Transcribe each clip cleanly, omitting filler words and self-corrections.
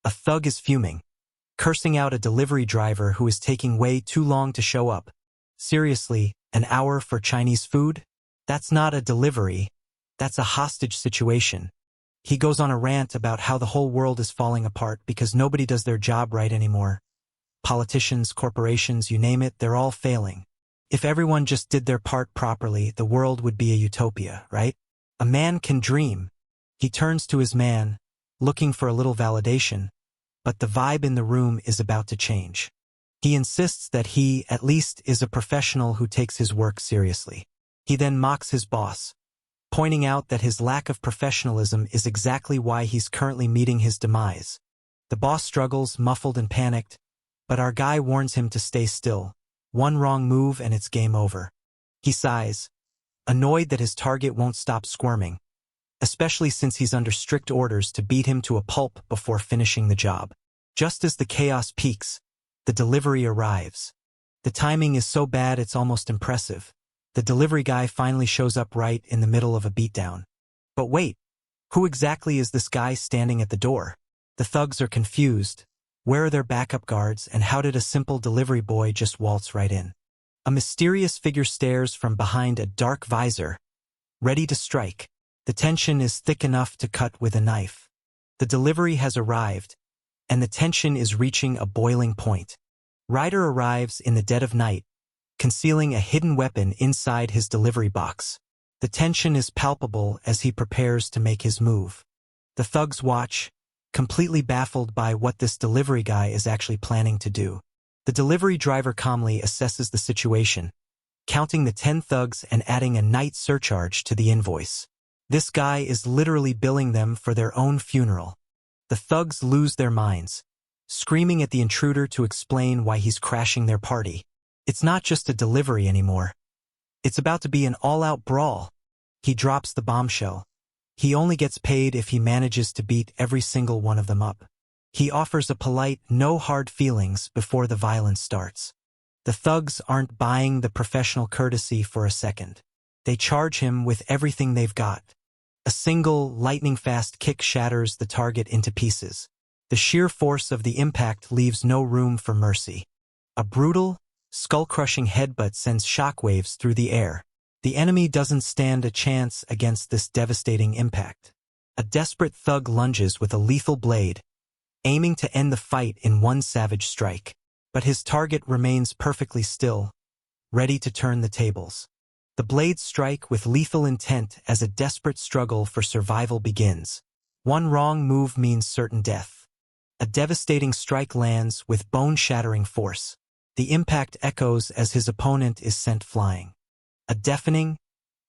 A thug is fuming, cursing out a delivery driver who is taking way too long to show up. Seriously, an hour for Chinese food? That's not a delivery. That's a hostage situation. He goes on a rant about how the whole world is falling apart because nobody does their job right anymore. Politicians, corporations, you name it, they're all failing. If everyone just did their part properly, the world would be a utopia, right? A man can dream. He turns to his man, looking for a little validation, but the vibe in the room is about to change. He insists that he, at least, is a professional who takes his work seriously. He then mocks his boss, pointing out that his lack of professionalism is exactly why he's currently meeting his demise. The boss struggles, muffled and panicked, but our guy warns him to stay still. One wrong move and it's game over. He sighs, annoyed that his target won't stop squirming, especially since he's under strict orders to beat him to a pulp before finishing the job. Just as the chaos peaks, the delivery arrives. The timing is so bad it's almost impressive. The delivery guy finally shows up right in the middle of a beatdown. But wait, who exactly is this guy standing at the door? The thugs are confused. Where are their backup guards, and how did a simple delivery boy just waltz right in? A mysterious figure stares from behind a dark visor, ready to strike. The tension is thick enough to cut with a knife. The delivery has arrived, and the tension is reaching a boiling point. Ryder arrives in the dead of night, concealing a hidden weapon inside his delivery box. The tension is palpable as he prepares to make his move. The thugs watch, completely baffled by what this delivery guy is actually planning to do. The delivery driver calmly assesses the situation, counting the 10 thugs and adding a night surcharge to the invoice. This guy is literally billing them for their own funeral. The thugs lose their minds, screaming at the intruder to explain why he's crashing their party. It's not just a delivery anymore. It's about to be an all-out brawl. He drops the bombshell. He only gets paid if he manages to beat every single one of them up. He offers a polite, no hard feelings before the violence starts. The thugs aren't buying the professional courtesy for a second. They charge him with everything they've got. A single, lightning-fast kick shatters the target into pieces. The sheer force of the impact leaves no room for mercy. A brutal, skull-crushing headbutt sends shockwaves through the air. The enemy doesn't stand a chance against this devastating impact. A desperate thug lunges with a lethal blade, aiming to end the fight in one savage strike. But his target remains perfectly still, ready to turn the tables. The blades strike with lethal intent as a desperate struggle for survival begins. One wrong move means certain death. A devastating strike lands with bone-shattering force. The impact echoes as his opponent is sent flying. A deafening,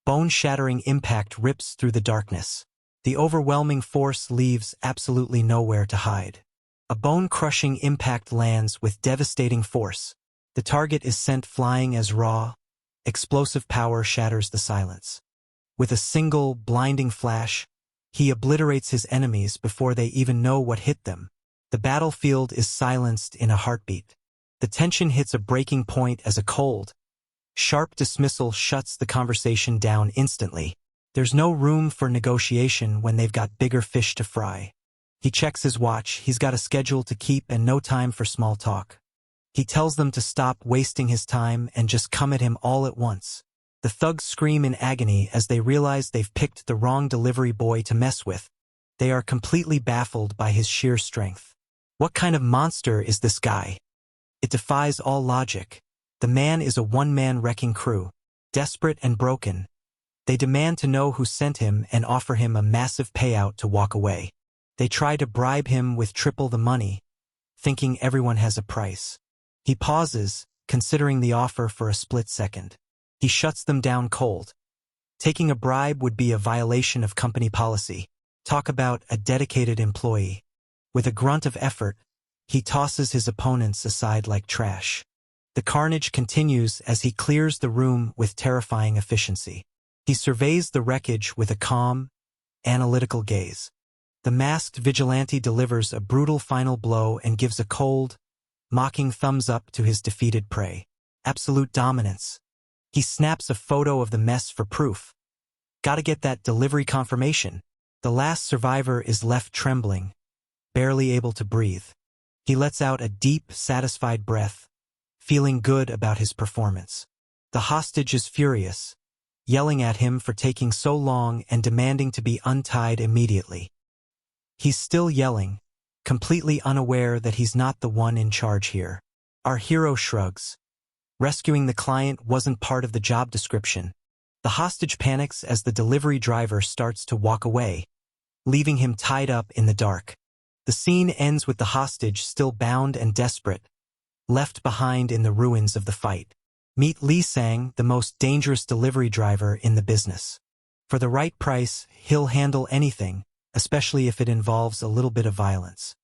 bone-shattering impact rips through the darkness. The overwhelming force leaves absolutely nowhere to hide. A bone-crushing impact lands with devastating force. The target is sent flying as raw, explosive power shatters the silence. With a single, blinding flash, he obliterates his enemies before they even know what hit them. The battlefield is silenced in a heartbeat. The tension hits a breaking point as a cold, sharp dismissal shuts the conversation down instantly. There's no room for negotiation when they've got bigger fish to fry. He checks his watch, he's got a schedule to keep and no time for small talk. He tells them to stop wasting his time and just come at him all at once. The thugs scream in agony as they realize they've picked the wrong delivery boy to mess with. They are completely baffled by his sheer strength. What kind of monster is this guy? It defies all logic. The man is a one-man wrecking crew, desperate and broken. They demand to know who sent him and offer him a massive payout to walk away. They try to bribe him with triple the money, thinking everyone has a price. He pauses, considering the offer for a split second. He shuts them down cold. Taking a bribe would be a violation of company policy. Talk about a dedicated employee. With a grunt of effort, he tosses his opponents aside like trash. The carnage continues as he clears the room with terrifying efficiency. He surveys the wreckage with a calm, analytical gaze. The masked vigilante delivers a brutal final blow and gives a cold, mocking thumbs up to his defeated prey. Absolute dominance. He snaps a photo of the mess for proof. Gotta get that delivery confirmation. The last survivor is left trembling, barely able to breathe. He lets out a deep, satisfied breath, feeling good about his performance. The hostage is furious, yelling at him for taking so long and demanding to be untied immediately. He's still yelling, completely unaware that he's not the one in charge here. Our hero shrugs. Rescuing the client wasn't part of the job description. The hostage panics as the delivery driver starts to walk away, leaving him tied up in the dark. The scene ends with the hostage still bound and desperate, left behind in the ruins of the fight. Meet Lee Sang, the most dangerous delivery driver in the business. For the right price, he'll handle anything, especially if it involves a little bit of violence.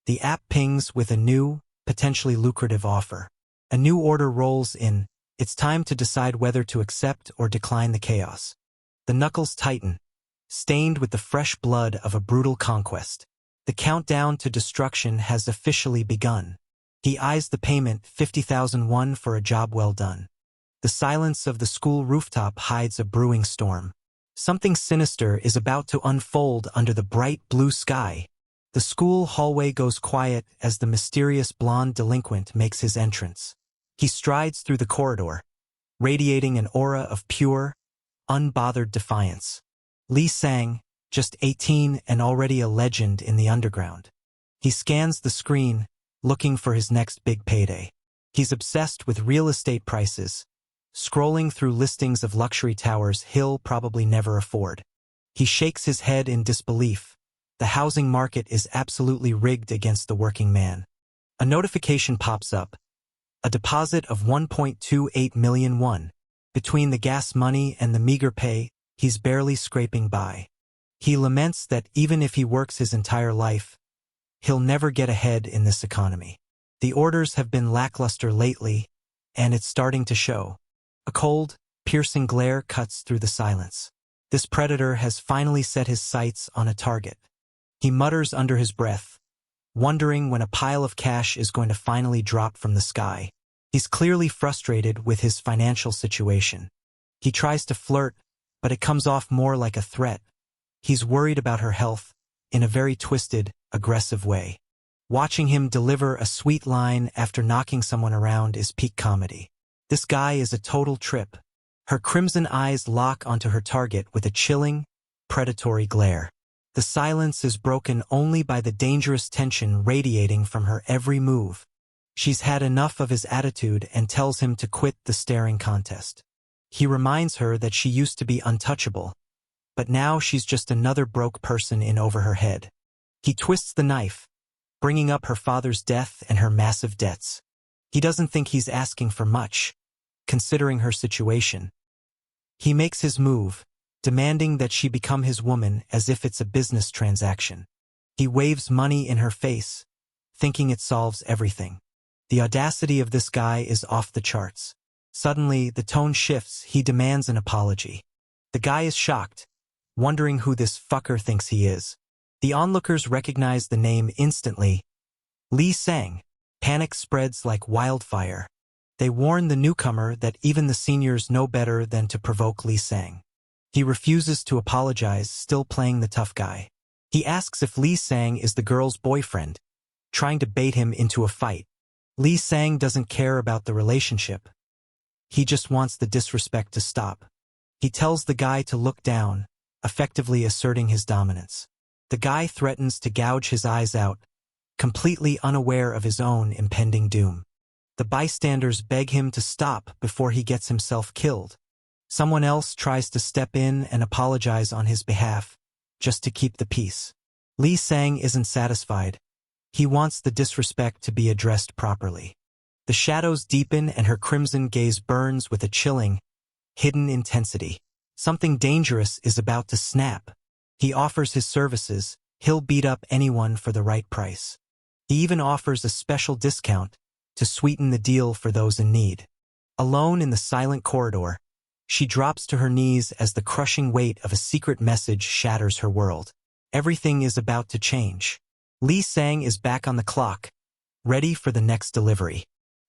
The app pings with a new, potentially lucrative offer. A new order rolls in. It's time to decide whether to accept or decline the chaos. The knuckles tighten, stained with the fresh blood of a brutal conquest. The countdown to destruction has officially begun. He eyes the payment, 50,000 won for a job well done. The silence of the school rooftop hides a brewing storm. Something sinister is about to unfold under the bright blue sky. The school hallway goes quiet as the mysterious blonde delinquent makes his entrance. He strides through the corridor, radiating an aura of pure, unbothered defiance. Lee Sang, just 18 and already a legend in the underground. He scans the screen, looking for his next big payday. He's obsessed with real estate prices, scrolling through listings of luxury towers he'll probably never afford. He shakes his head in disbelief. The housing market is absolutely rigged against the working man. A notification pops up. A deposit of 1.28 million won. Between the gas money and the meager pay, he's barely scraping by. He laments that even if he works his entire life, he'll never get ahead in this economy. The orders have been lackluster lately, and it's starting to show. A cold, piercing glare cuts through the silence. This predator has finally set his sights on a target. He mutters under his breath, wondering when a pile of cash is going to finally drop from the sky. He's clearly frustrated with his financial situation. He tries to flirt, but it comes off more like a threat. He's worried about her health, in a very twisted, aggressive way. Watching him deliver a sweet line after knocking someone around is peak comedy. This guy is a total trip. Her crimson eyes lock onto her target with a chilling, predatory glare. The silence is broken only by the dangerous tension radiating from her every move. She's had enough of his attitude and tells him to quit the staring contest. He reminds her that she used to be untouchable, but now she's just another broke person in over her head. He twists the knife, bringing up her father's death and her massive debts. He doesn't think he's asking for much, considering her situation. He makes his move, demanding that she become his woman as if it's a business transaction. He waves money in her face, thinking it solves everything. The audacity of this guy is off the charts. Suddenly, the tone shifts. He demands an apology. The guy is shocked, wondering who this fucker thinks he is. The onlookers recognize the name instantly. Lee Sang. Panic spreads like wildfire. They warn the newcomer that even the seniors know better than to provoke Lee Sang. He refuses to apologize, still playing the tough guy. He asks if Lee Sang is the girl's boyfriend, trying to bait him into a fight. Lee Sang doesn't care about the relationship. He just wants the disrespect to stop. He tells the guy to look down, effectively asserting his dominance. The guy threatens to gouge his eyes out, completely unaware of his own impending doom. The bystanders beg him to stop before he gets himself killed. Someone else tries to step in and apologize on his behalf, just to keep the peace. Lee Sang isn't satisfied. He wants the disrespect to be addressed properly. The shadows deepen and her crimson gaze burns with a chilling, hidden intensity. Something dangerous is about to snap. He offers his services. He'll beat up anyone for the right price. He even offers a special discount to sweeten the deal for those in need. Alone in the silent corridor, she drops to her knees as the crushing weight of a secret message shatters her world. Everything is about to change. Lee Sang is back on the clock, ready for the next delivery.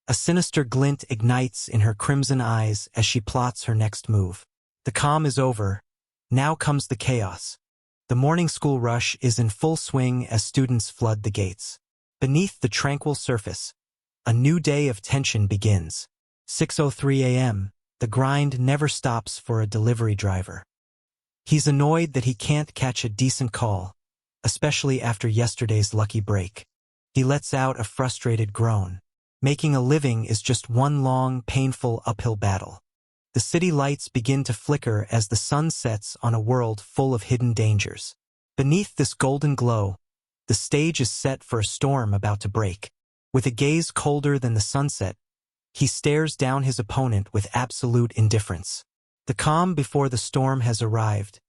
A sinister glint ignites in her crimson eyes as she plots her next move. The calm is over. Now comes the chaos. The morning school rush is in full swing as students flood the gates. Beneath the tranquil surface, a new day of tension begins. 6:03 a.m., the grind never stops for a delivery driver. He's annoyed that he can't catch a decent call, especially after yesterday's lucky break. He lets out a frustrated groan. Making a living is just one long, painful uphill battle. The city lights begin to flicker as the sun sets on a world full of hidden dangers. Beneath this golden glow, the stage is set for a storm about to break. With a gaze colder than the sunset, he stares down his opponent with absolute indifference. The calm before the storm has arrived,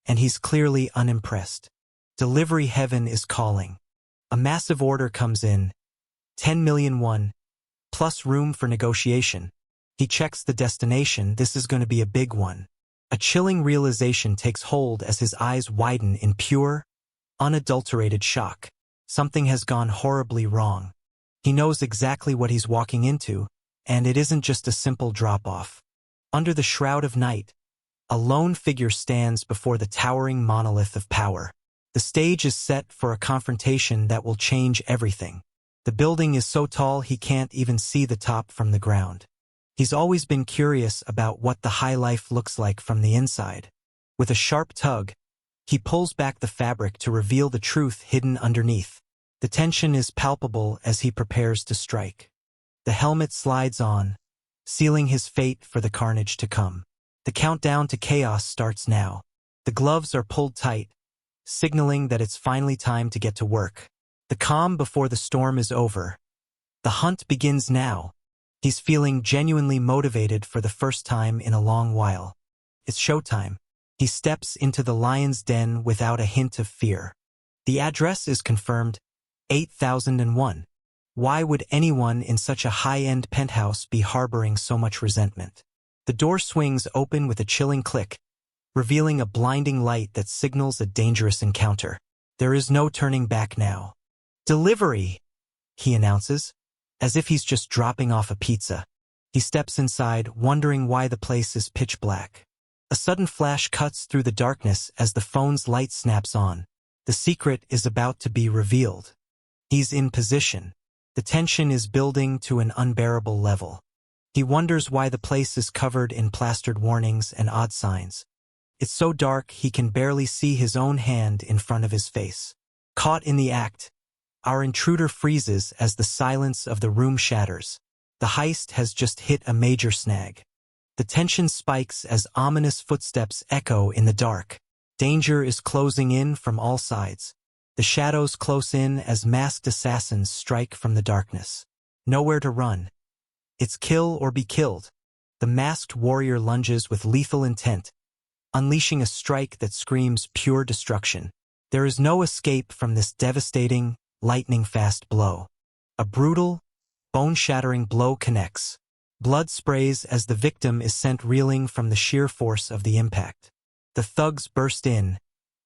and he's clearly unimpressed. Delivery heaven is calling. A massive order comes in, 10 million won, plus room for negotiation. He checks the destination. This is going to be a big one. A chilling realization takes hold as his eyes widen in pure, unadulterated shock. Something has gone horribly wrong. He knows exactly what he's walking into, and it isn't just a simple drop-off. Under the shroud of night, a lone figure stands before the towering monolith of power. The stage is set for a confrontation that will change everything. The building is so tall he can't even see the top from the ground. He's always been curious about what the high life looks like from the inside. With a sharp tug, he pulls back the fabric to reveal the truth hidden underneath. The tension is palpable as he prepares to strike. The helmet slides on, sealing his fate for the carnage to come. The countdown to chaos starts now. The gloves are pulled tight, signaling that it's finally time to get to work. The calm before the storm is over. The hunt begins now. He's feeling genuinely motivated for the first time in a long while. It's showtime. He steps into the lion's den without a hint of fear. The address is confirmed, 8001. Why would anyone in such a high-end penthouse be harboring so much resentment? The door swings open with a chilling click, revealing a blinding light that signals a dangerous encounter. There is no turning back now. "Delivery," he announces, as if he's just dropping off a pizza. He steps inside, wondering why the place is pitch black. A sudden flash cuts through the darkness as the phone's light snaps on. The secret is about to be revealed. He's in position. The tension is building to an unbearable level. He wonders why the place is covered in plastered warnings and odd signs. It's so dark he can barely see his own hand in front of his face. Caught in the act, our intruder freezes as the silence of the room shatters. The heist has just hit a major snag. The tension spikes as ominous footsteps echo in the dark. Danger is closing in from all sides. The shadows close in as masked assassins strike from the darkness. Nowhere to run. It's kill or be killed. The masked warrior lunges with lethal intent, unleashing a strike that screams pure destruction. There is no escape from this devastating, lightning-fast blow. A brutal, bone-shattering blow connects. Blood sprays as the victim is sent reeling from the sheer force of the impact. The thugs burst in,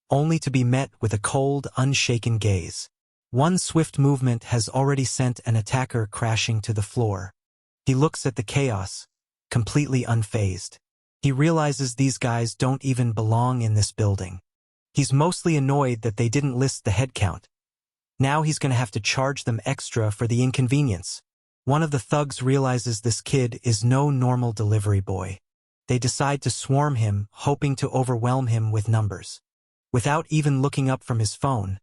only to be met with a cold, unshaken gaze. One swift movement has already sent an attacker crashing to the floor. He looks at the chaos, completely unfazed. He realizes these guys don't even belong in this building. He's mostly annoyed that they didn't list the head count. Now he's going to have to charge them extra for the inconvenience. One of the thugs realizes this kid is no normal delivery boy. They decide to swarm him, hoping to overwhelm him with numbers. Without even looking up from his phone,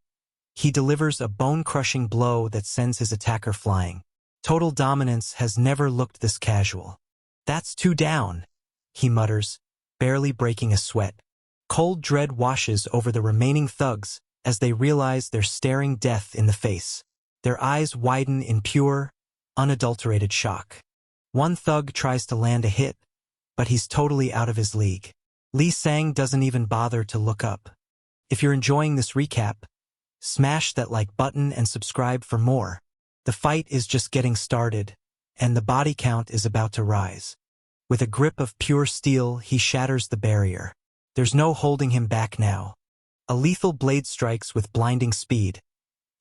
he delivers a bone-crushing blow that sends his attacker flying. Total dominance has never looked this casual. "That's 2 down," he mutters, barely breaking a sweat. Cold dread washes over the remaining thugs as they realize they're staring death in the face. Their eyes widen in pure, unadulterated shock. One thug tries to land a hit, but he's totally out of his league. Lee Sang doesn't even bother to look up. If you're enjoying this recap, smash that like button and subscribe for more. The fight is just getting started, and the body count is about to rise. With a grip of pure steel, he shatters the barrier. There's no holding him back now. A lethal blade strikes with blinding speed,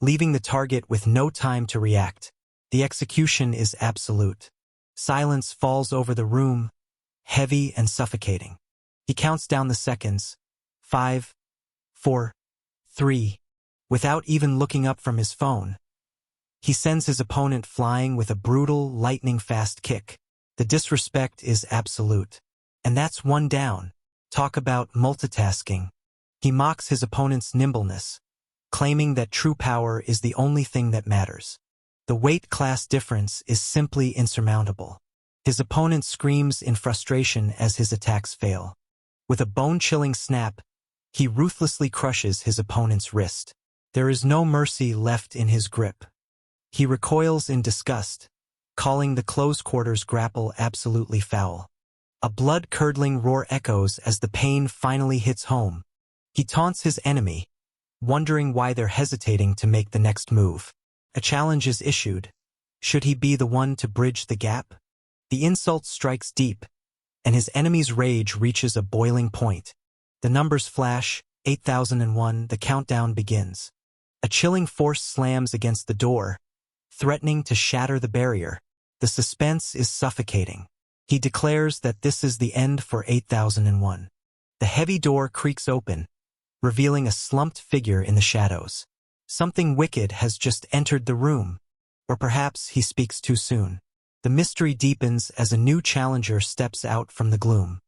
leaving the target with no time to react. The execution is absolute. Silence falls over the room, heavy and suffocating. He counts down the seconds. 5, 4, 3. Without even looking up from his phone, he sends his opponent flying with a brutal, lightning-fast kick. The disrespect is absolute. And that's one down. Talk about multitasking. He mocks his opponent's nimbleness, claiming that true power is the only thing that matters. The weight class difference is simply insurmountable. His opponent screams in frustration as his attacks fail. With a bone-chilling snap, he ruthlessly crushes his opponent's wrist. There is no mercy left in his grip. He recoils in disgust, calling the close-quarters grapple absolutely foul. A blood-curdling roar echoes as the pain finally hits home. He taunts his enemy, wondering why they're hesitating to make the next move. A challenge is issued. Should he be the one to bridge the gap? The insult strikes deep, and his enemy's rage reaches a boiling point. The numbers flash, 8001, the countdown begins. A chilling force slams against the door, threatening to shatter the barrier. The suspense is suffocating. He declares that this is the end for 8001. The heavy door creaks open, revealing a slumped figure in the shadows. Something wicked has just entered the room. Or perhaps he speaks too soon. The mystery deepens as a new challenger steps out from the gloom.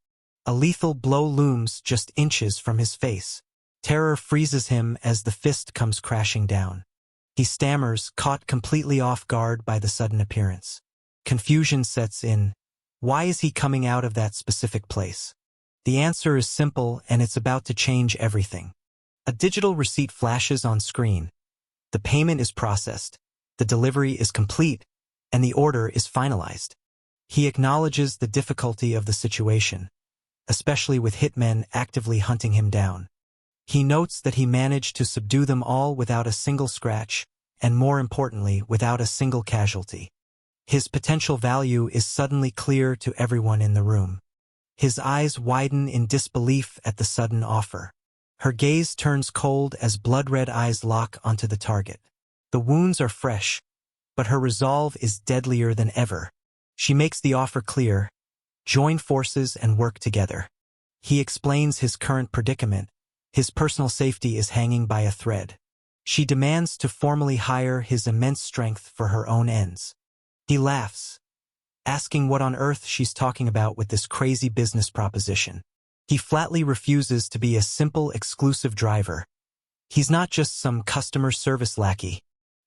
A lethal blow looms just inches from his face. Terror freezes him as the fist comes crashing down. He stammers, caught completely off guard by the sudden appearance. Confusion sets in. Why is he coming out of that specific place? The answer is simple, and it's about to change everything. A digital receipt flashes on screen. The payment is processed, the delivery is complete, and the order is finalized. He acknowledges the difficulty of the situation, especially with hitmen actively hunting him down. He notes that he managed to subdue them all without a single scratch, and more importantly, without a single casualty. His potential value is suddenly clear to everyone in the room. His eyes widen in disbelief at the sudden offer. Her gaze turns cold as blood-red eyes lock onto the target. The wounds are fresh, but her resolve is deadlier than ever. She makes the offer clear: join forces and work together. He explains his current predicament. His personal safety is hanging by a thread. She demands to formally hire his immense strength for her own ends. He laughs, asking what on earth she's talking about with this crazy business proposition. He flatly refuses to be a simple, exclusive driver. He's not just some customer service lackey.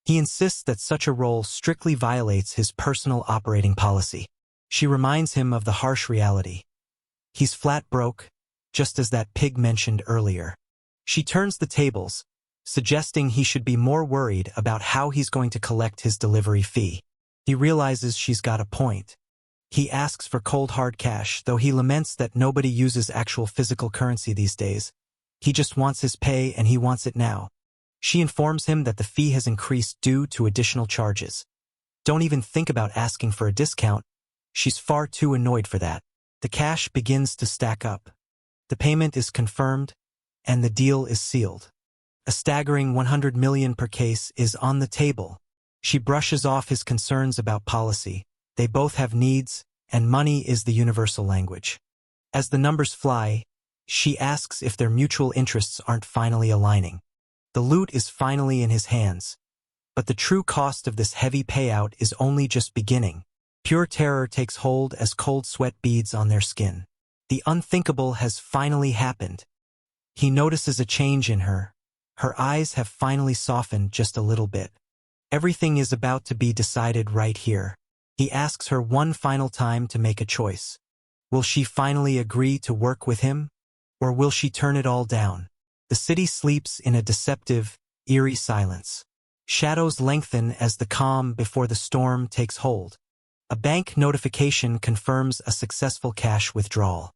He insists that such a role strictly violates his personal operating policy. She reminds him of the harsh reality. He's flat broke, just as that pig mentioned earlier. She turns the tables, suggesting he should be more worried about how he's going to collect his delivery fee. He realizes she's got a point. He asks for cold hard cash, though he laments that nobody uses actual physical currency these days. He just wants his pay, and he wants it now. She informs him that the fee has increased due to additional charges. Don't even think about asking for a discount. She's far too annoyed for that. The cash begins to stack up. The payment is confirmed, and the deal is sealed. A staggering 100 million per case is on the table. She brushes off his concerns about policy. They both have needs, and money is the universal language. As the numbers fly, she asks if their mutual interests aren't finally aligning. The loot is finally in his hands, but the true cost of this heavy payout is only just beginning. Pure terror takes hold as cold sweat beads on their skin. The unthinkable has finally happened. He notices a change in her. Her eyes have finally softened just a little bit. Everything is about to be decided right here. He asks her one final time to make a choice. Will she finally agree to work with him? Or will she turn it all down? The city sleeps in a deceptive, eerie silence. Shadows lengthen as the calm before the storm takes hold. A bank notification confirms a successful cash withdrawal.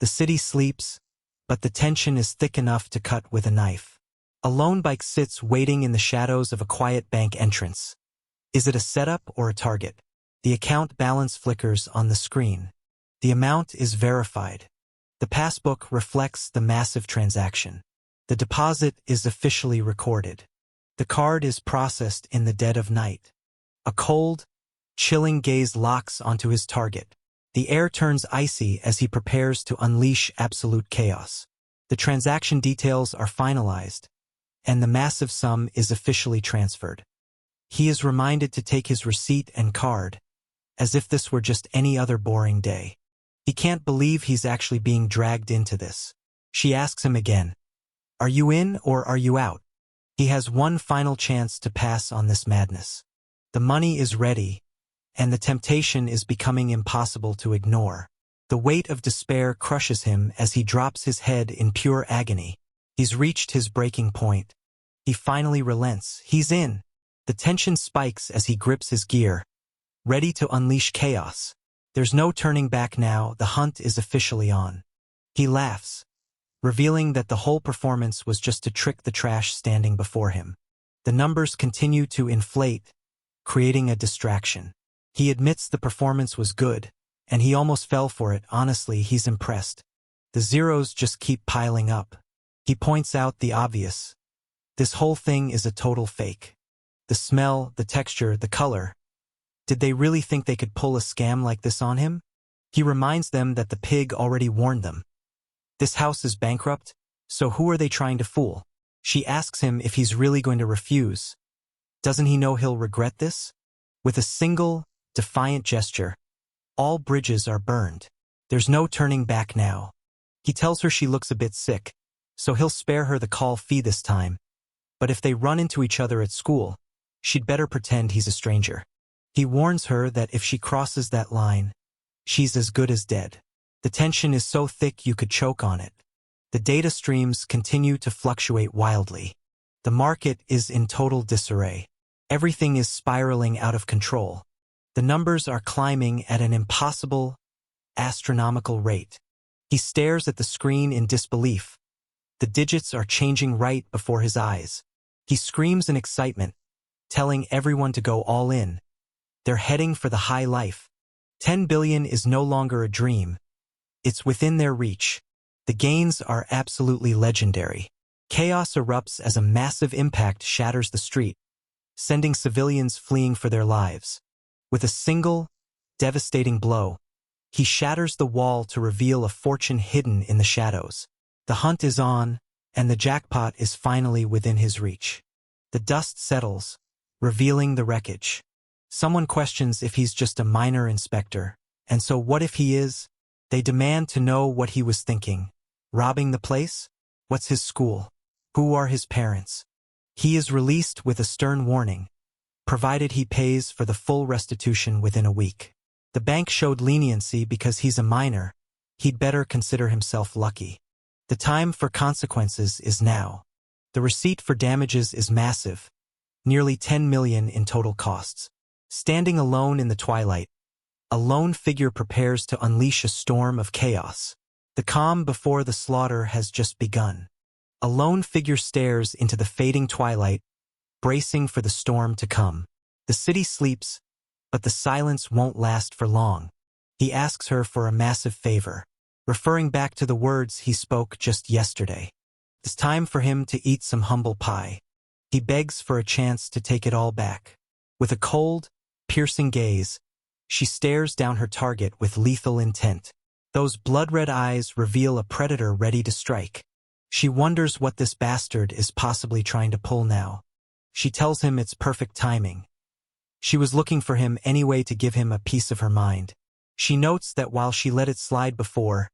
The city sleeps, but the tension is thick enough to cut with a knife. A lone bike sits waiting in the shadows of a quiet bank entrance. Is it a setup or a target? The account balance flickers on the screen. The amount is verified. The passbook reflects the massive transaction. The deposit is officially recorded. The card is processed in the dead of night. A cold, chilling gaze locks onto his target. The air turns icy as he prepares to unleash absolute chaos. The transaction details are finalized. and the massive sum is officially transferred. He is reminded to take his receipt and card, as if this were just any other boring day. He can't believe he's actually being dragged into this. She asks him again, "Are you in or are you out?" He has one final chance to pass on this madness. The money is ready, and the temptation is becoming impossible to ignore. The weight of despair crushes him as he drops his head in pure agony. He's reached his breaking point. He finally relents. He's in. The tension spikes as he grips his gear, ready to unleash chaos. There's no turning back now. The hunt is officially on. He laughs, revealing that the whole performance was just to trick the trash standing before him. The numbers continue to inflate, creating a distraction. He admits the performance was good, and he almost fell for it. Honestly, he's impressed. The zeros just keep piling up. He points out the obvious. This whole thing is a total fake. The smell, the texture, the color. Did they really think they could pull a scam like this on him? He reminds them that the pig already warned them. This house is bankrupt, so who are they trying to fool? She asks him if he's really going to refuse. Doesn't he know he'll regret this? With a single, defiant gesture, all bridges are burned. There's no turning back now. He tells her she looks a bit sick, so he'll spare her the call fee this time. But if they run into each other at school, she'd better pretend he's a stranger. He warns her that if she crosses that line, she's as good as dead. The tension is so thick you could choke on it. The data streams continue to fluctuate wildly. The market is in total disarray. Everything is spiraling out of control. The numbers are climbing at an impossible, astronomical rate. He stares at the screen in disbelief. The digits are changing right before his eyes. He screams in excitement, telling everyone to go all in. They're heading for the high life. 10 billion is no longer a dream. It's within their reach. The gains are absolutely legendary. Chaos erupts as a massive impact shatters the street, sending civilians fleeing for their lives. With a single, devastating blow, he shatters the wall to reveal a fortune hidden in the shadows. The hunt is on, and the jackpot is finally within his reach. The dust settles, revealing the wreckage. Someone questions if he's just a minor inspector, and so what if he is? They demand to know what he was thinking. Robbing the place? What's his school? Who are his parents? He is released with a stern warning, provided he pays for the full restitution within a week. The bank showed leniency because he's a minor. He'd better consider himself lucky. The time for consequences is now. The receipt for damages is massive, nearly 10 million in total costs. Standing alone in the twilight, a lone figure prepares to unleash a storm of chaos. The calm before the slaughter has just begun. A lone figure stares into the fading twilight, bracing for the storm to come. The city sleeps, but the silence won't last for long. He asks her for a massive favor, referring back to the words he spoke just yesterday. It's time for him to eat some humble pie. He begs for a chance to take it all back. With a cold, piercing gaze, she stares down her target with lethal intent. Those blood-red eyes reveal a predator ready to strike. She wonders what this bastard is possibly trying to pull now. She tells him it's perfect timing. She was looking for him anyway to give him a piece of her mind. She notes that while she let it slide before,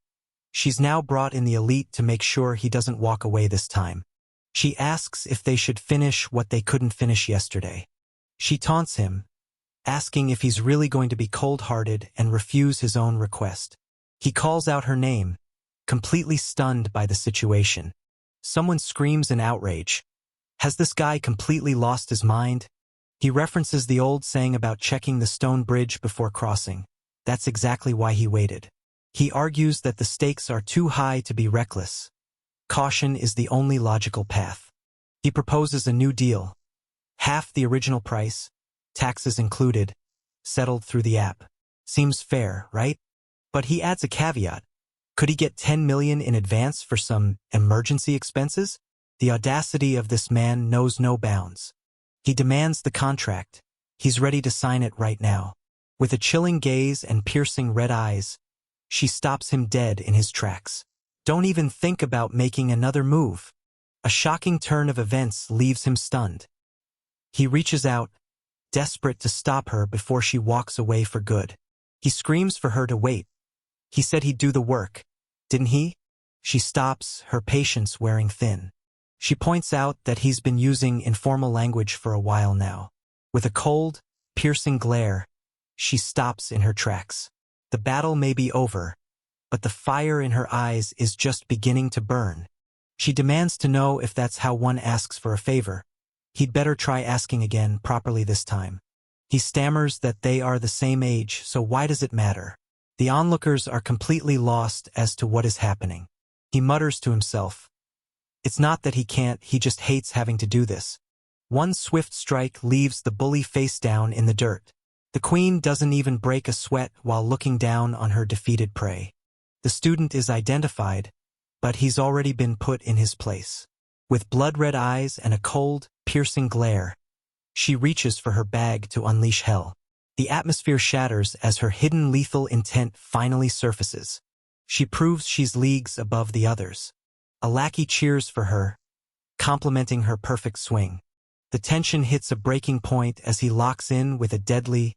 she's now brought in the elite to make sure he doesn't walk away this time. She asks if they should finish what they couldn't finish yesterday. She taunts him, asking if he's really going to be cold-hearted and refuse his own request. He calls out her name, completely stunned by the situation. Someone screams in outrage. Has this guy completely lost his mind? He references the old saying about checking the stone bridge before crossing. That's exactly why he waited. He argues that the stakes are too high to be reckless. Caution is the only logical path. He proposes a new deal. Half the original price, taxes included, settled through the app. Seems fair, right? But he adds a caveat. Could he get 10 million in advance for some emergency expenses? The audacity of this man knows no bounds. He demands the contract. He's ready to sign it right now. With a chilling gaze and piercing red eyes, she stops him dead in his tracks. Don't even think about making another move. A shocking turn of events leaves him stunned. He reaches out, desperate to stop her before she walks away for good. He screams for her to wait. He said he'd do the work, didn't he? She stops, her patience wearing thin. She points out that he's been using informal language for a while now. With a cold, piercing glare, she stops in her tracks. The battle may be over, but the fire in her eyes is just beginning to burn. She demands to know if that's how one asks for a favor. He'd better try asking again, properly this time. He stammers that they are the same age, so why does it matter? The onlookers are completely lost as to what is happening. He mutters to himself. It's not that he can't, he just hates having to do this. One swift strike leaves the bully face down in the dirt. The queen doesn't even break a sweat while looking down on her defeated prey. The student is identified, but he's already been put in his place. With blood-red eyes and a cold, piercing glare, she reaches for her bag to unleash hell. The atmosphere shatters as her hidden lethal intent finally surfaces. She proves she's leagues above the others. A lackey cheers for her, complimenting her perfect swing. The tension hits a breaking point as he locks in with a deadly,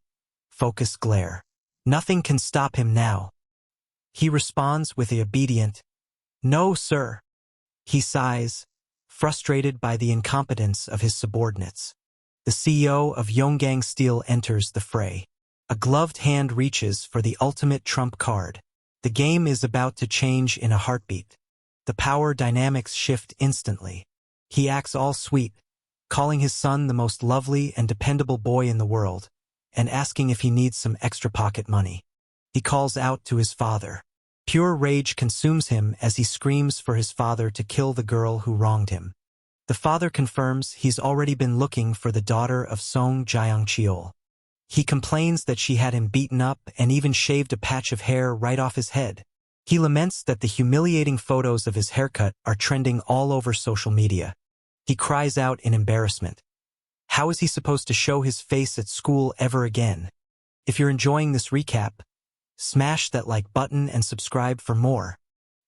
focused glare. Nothing can stop him now. He responds with the obedient, "No, sir." He sighs, frustrated by the incompetence of his subordinates. The CEO of Yonggang Steel enters the fray. A gloved hand reaches for the ultimate trump card. The game is about to change in a heartbeat. The power dynamics shift instantly. He acts all sweet, calling his son the most lovely and dependable boy in the world, and asking if he needs some extra pocket money. He calls out to his father. Pure rage consumes him as he screams for his father to kill the girl who wronged him. The father confirms he's already been looking for the daughter of Song Jiangcheol. He complains that she had him beaten up and even shaved a patch of hair right off his head. He laments that the humiliating photos of his haircut are trending all over social media. He cries out in embarrassment. How is he supposed to show his face at school ever again? If you're enjoying this recap, smash that like button and subscribe for more.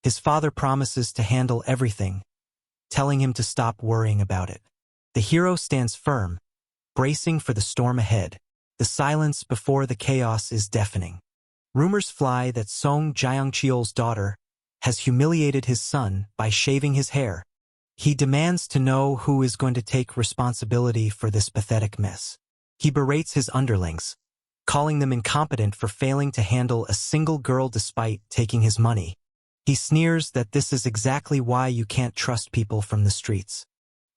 His father promises to handle everything, telling him to stop worrying about it. The hero stands firm, bracing for the storm ahead. The silence before the chaos is deafening. Rumors fly that Song Jiangcheol's daughter has humiliated his son by shaving his hair. He demands to know who is going to take responsibility for this pathetic mess. He berates his underlings, calling them incompetent for failing to handle a single girl despite taking his money. He sneers that this is exactly why you can't trust people from the streets.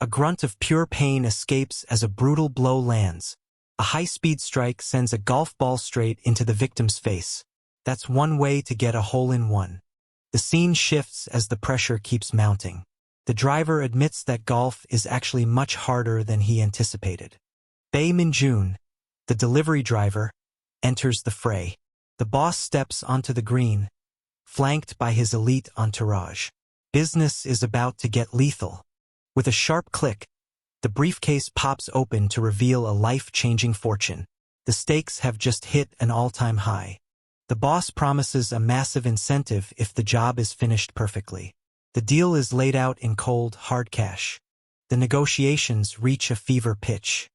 A grunt of pure pain escapes as a brutal blow lands. A high-speed strike sends a golf ball straight into the victim's face. That's one way to get a hole-in-one. The scene shifts as the pressure keeps mounting. The driver admits that golf is actually much harder than he anticipated. Bae Min-jun, the delivery driver, enters the fray. The boss steps onto the green, flanked by his elite entourage. Business is about to get lethal. With a sharp click, the briefcase pops open to reveal a life-changing fortune. The stakes have just hit an all-time high. The boss promises a massive incentive if the job is finished perfectly. The deal is laid out in cold, hard cash. The negotiations reach a fever pitch.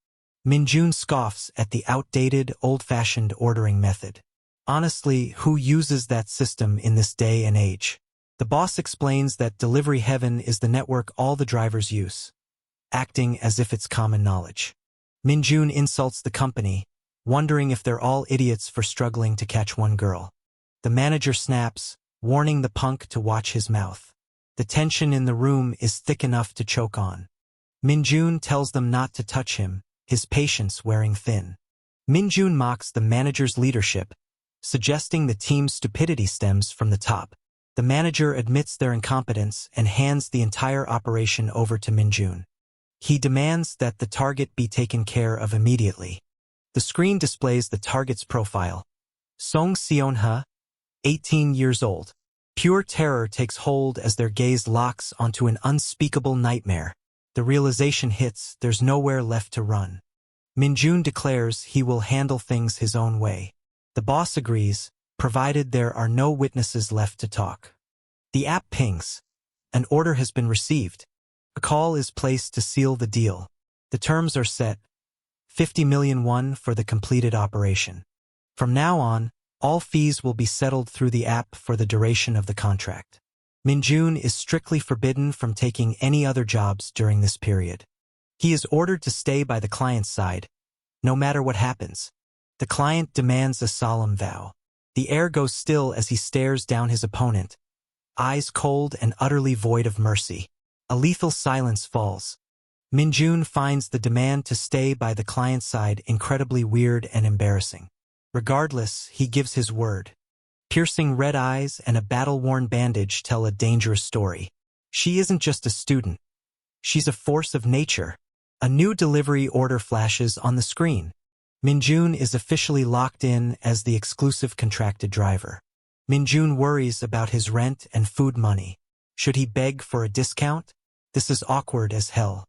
Min-jun scoffs at the outdated, old-fashioned ordering method. Honestly, who uses that system in this day and age? The boss explains that Delivery Heaven is the network all the drivers use, acting as if it's common knowledge. Min-jun insults the company, wondering if they're all idiots for struggling to catch one girl. The manager snaps, warning the punk to watch his mouth. The tension in the room is thick enough to choke on. Min-jun tells them not to touch him, his patience wearing thin. Min-jun mocks the manager's leadership, suggesting the team's stupidity stems from the top. The manager admits their incompetence and hands the entire operation over to Min-jun. He demands that the target be taken care of immediately. The screen displays the target's profile. Song Seon-ha, 18 years old. Pure terror takes hold as their gaze locks onto an unspeakable nightmare. The realization hits, there's nowhere left to run. Min-jun declares he will handle things his own way. The boss agrees, provided there are no witnesses left to talk. The app pings. An order has been received. A call is placed to seal the deal. The terms are set, 50 million won for the completed operation. From now on, all fees will be settled through the app for the duration of the contract. Minjun is strictly forbidden from taking any other jobs during this period. He is ordered to stay by the client's side, no matter what happens. The client demands a solemn vow. The air goes still as he stares down his opponent, eyes cold and utterly void of mercy. A lethal silence falls. Minjun finds the demand to stay by the client's side incredibly weird and embarrassing. Regardless, he gives his word. Piercing red eyes and a battle-worn bandage tell a dangerous story. She isn't just a student. She's a force of nature. A new delivery order flashes on the screen. Minjun is officially locked in as the exclusive contracted driver. Minjun worries about his rent and food money. Should he beg for a discount? This is awkward as hell.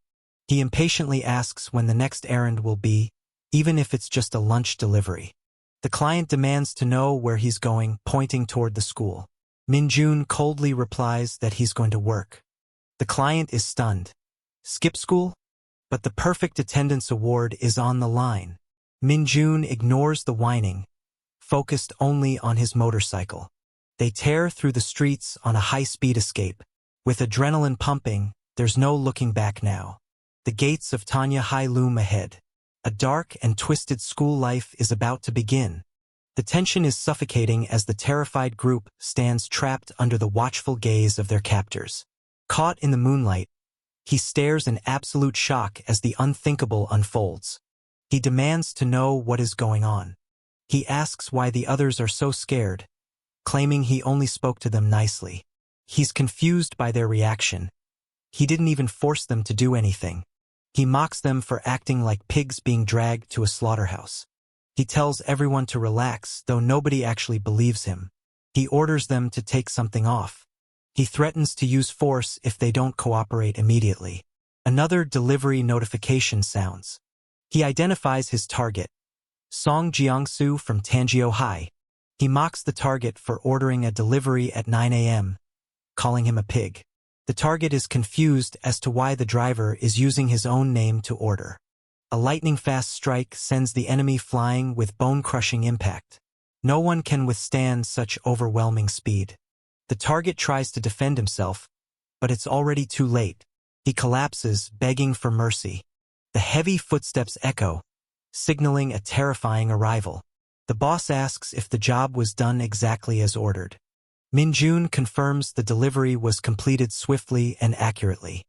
He impatiently asks when the next errand will be, even if it's just a lunch delivery. The client demands to know where he's going, pointing toward the school. Minjun coldly replies that he's going to work. The client is stunned. Skip school? But the perfect attendance award is on the line. Minjun ignores the whining, focused only on his motorcycle. They tear through the streets on a high-speed escape. With adrenaline pumping, there's no looking back now. The gates of Tanya High loom ahead. A dark and twisted school life is about to begin. The tension is suffocating as the terrified group stands trapped under the watchful gaze of their captors. Caught in the moonlight, he stares in absolute shock as the unthinkable unfolds. He demands to know what is going on. He asks why the others are so scared, claiming he only spoke to them nicely. He's confused by their reaction. He didn't even force them to do anything. He mocks them for acting like pigs being dragged to a slaughterhouse. He tells everyone to relax, though nobody actually believes him. He orders them to take something off. He threatens to use force if they don't cooperate immediately. Another delivery notification sounds. He identifies his target, Song Jiangsu from Tanjio High. He mocks the target for ordering a delivery at 9 a.m., calling him a pig. The target is confused as to why the driver is using his own name to order. A lightning-fast strike sends the enemy flying with bone-crushing impact. No one can withstand such overwhelming speed. The target tries to defend himself, but it's already too late. He collapses, begging for mercy. The heavy footsteps echo, signaling a terrifying arrival. The boss asks if the job was done exactly as ordered. Minjun confirms the delivery was completed swiftly and accurately.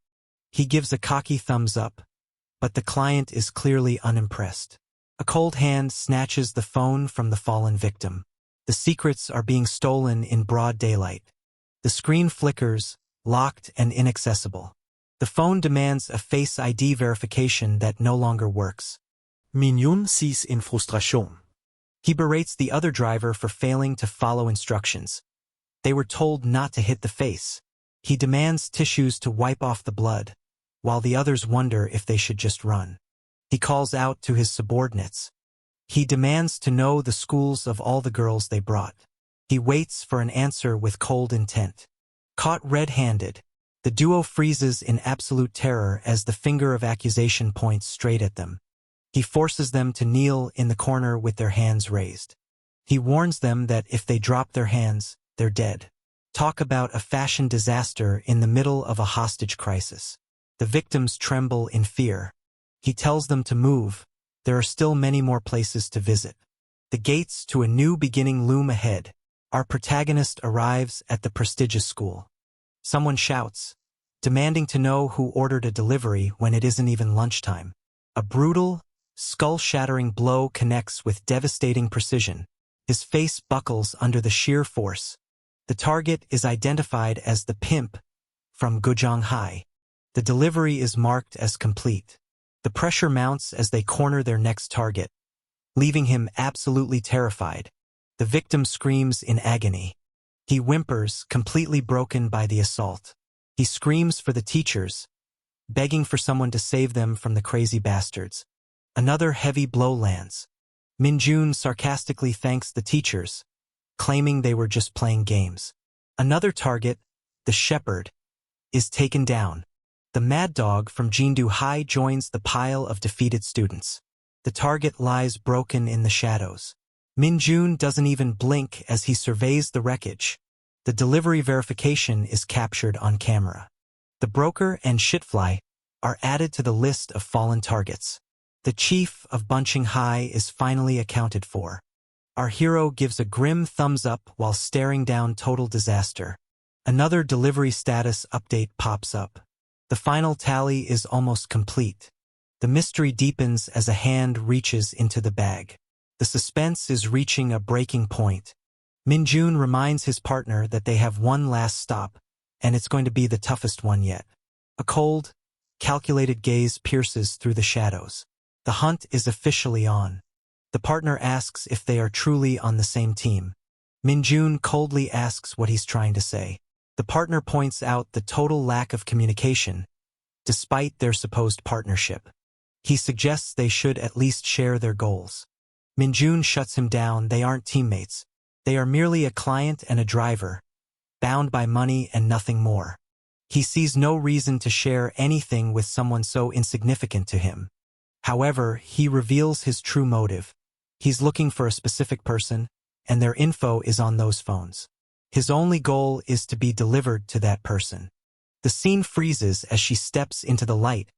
He gives a cocky thumbs up, but the client is clearly unimpressed. A cold hand snatches the phone from the fallen victim. The secrets are being stolen in broad daylight. The screen flickers, locked and inaccessible. The phone demands a Face ID verification that no longer works. Minjun sees in frustration. He berates the other driver for failing to follow instructions. They were told not to hit the face. He demands tissues to wipe off the blood, while the others wonder if they should just run. He calls out to his subordinates. He demands to know the schools of all the girls they brought. He waits for an answer with cold intent. Caught red-handed, the duo freezes in absolute terror as the finger of accusation points straight at them. He forces them to kneel in the corner with their hands raised. He warns them that if they drop their hands, they're dead. Talk about a fashion disaster in the middle of a hostage crisis. The victims tremble in fear. He tells them to move. There are still many more places to visit. The gates to a new beginning loom ahead. Our protagonist arrives at the prestigious school. Someone shouts, demanding to know who ordered a delivery when it isn't even lunchtime. A brutal, skull-shattering blow connects with devastating precision. His face buckles under the sheer force. The target is identified as the pimp from Gujang High. The delivery is marked as complete. The pressure mounts as they corner their next target, leaving him absolutely terrified. The victim screams in agony. He whimpers, completely broken by the assault. He screams for the teachers, begging for someone to save them from the crazy bastards. Another heavy blow lands. Minjun sarcastically thanks the teachers, claiming they were just playing games. Another target, the shepherd, is taken down. The mad dog from Jindu High joins the pile of defeated students. The target lies broken in the shadows. Minjun doesn't even blink as he surveys the wreckage. The delivery verification is captured on camera. The broker and Shitfly are added to the list of fallen targets. The chief of Bunching High is finally accounted for. Our hero gives a grim thumbs up while staring down total disaster. Another delivery status update pops up. The final tally is almost complete. The mystery deepens as a hand reaches into the bag. The suspense is reaching a breaking point. Minjun reminds his partner that they have one last stop, and it's going to be the toughest one yet. A cold, calculated gaze pierces through the shadows. The hunt is officially on. The partner asks if they are truly on the same team. Minjun coldly asks what he's trying to say. The partner points out the total lack of communication, despite their supposed partnership. He suggests they should at least share their goals. Minjun shuts him down. They aren't teammates. They are merely a client and a driver, bound by money and nothing more. He sees no reason to share anything with someone so insignificant to him. However, he reveals his true motive. He's looking for a specific person, and their info is on those phones. His only goal is to be delivered to that person. The scene freezes as she steps into the light,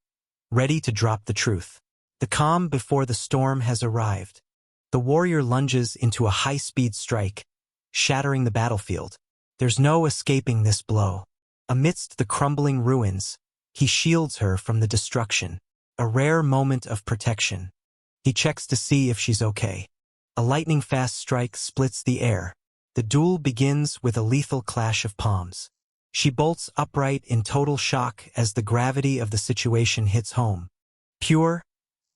ready to drop the truth. The calm before the storm has arrived. The warrior lunges into a high-speed strike, shattering the battlefield. There's no escaping this blow. Amidst the crumbling ruins, he shields her from the destruction, a rare moment of protection. He checks to see if she's okay. A lightning-fast strike splits the air. The duel begins with a lethal clash of palms. She bolts upright in total shock as the gravity of the situation hits home. Pure,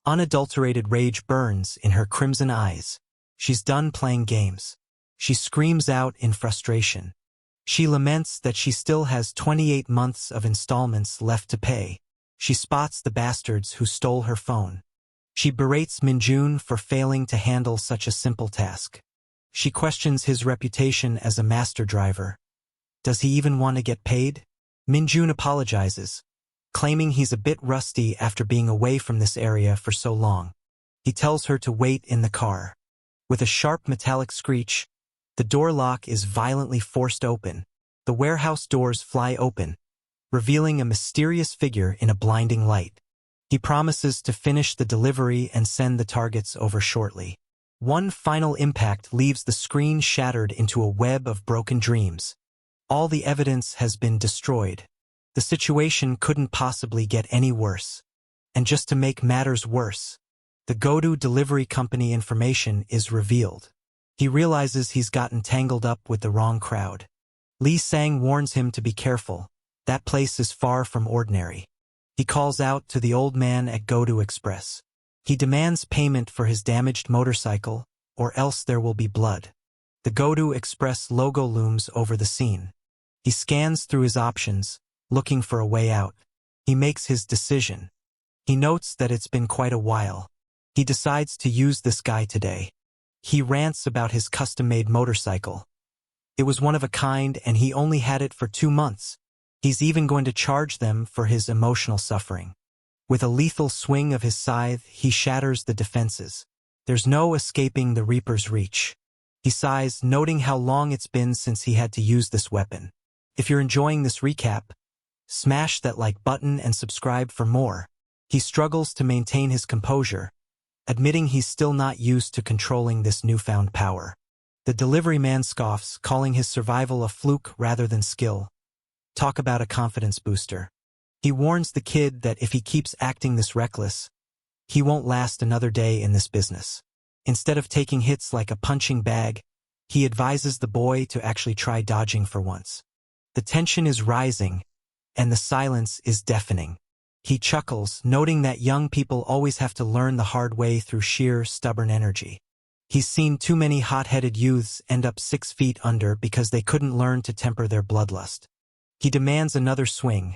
unadulterated rage burns in her crimson eyes. She's done playing games. She screams out in frustration. She laments that she still has 28 months of installments left to pay. She spots the bastards who stole her phone. She berates Minjun for failing to handle such a simple task. She questions his reputation as a master driver. Does he even want to get paid? Minjun apologizes, claiming he's a bit rusty after being away from this area for so long. He tells her to wait in the car. With a sharp metallic screech, the door lock is violently forced open. The warehouse doors fly open, revealing a mysterious figure in a blinding light. He promises to finish the delivery and send the targets over shortly. One final impact leaves the screen shattered into a web of broken dreams. All the evidence has been destroyed. The situation couldn't possibly get any worse. And just to make matters worse, the Godu delivery company information is revealed. He realizes he's gotten tangled up with the wrong crowd. Lee Sang warns him to be careful. That place is far from ordinary. He calls out to the old man at Godu Express. He demands payment for his damaged motorcycle, or else there will be blood. The Godu Express logo looms over the scene. He scans through his options, looking for a way out. He makes his decision. He notes that it's been quite a while. He decides to use this guy today. He rants about his custom-made motorcycle. It was one of a kind and he only had it for 2 months. He's even going to charge them for his emotional suffering. With a lethal swing of his scythe, he shatters the defenses. There's no escaping the Reaper's reach. He sighs, noting how long it's been since he had to use this weapon. If you're enjoying this recap, smash that like button and subscribe for more. He struggles to maintain his composure, admitting he's still not used to controlling this newfound power. The delivery man scoffs, calling his survival a fluke rather than skill. Talk about a confidence booster. He warns the kid that if he keeps acting this reckless, he won't last another day in this business. Instead of taking hits like a punching bag, he advises the boy to actually try dodging for once. The tension is rising, and the silence is deafening. He chuckles, noting that young people always have to learn the hard way through sheer stubborn energy. He's seen too many hot-headed youths end up 6 feet under because they couldn't learn to temper their bloodlust. He demands another swing,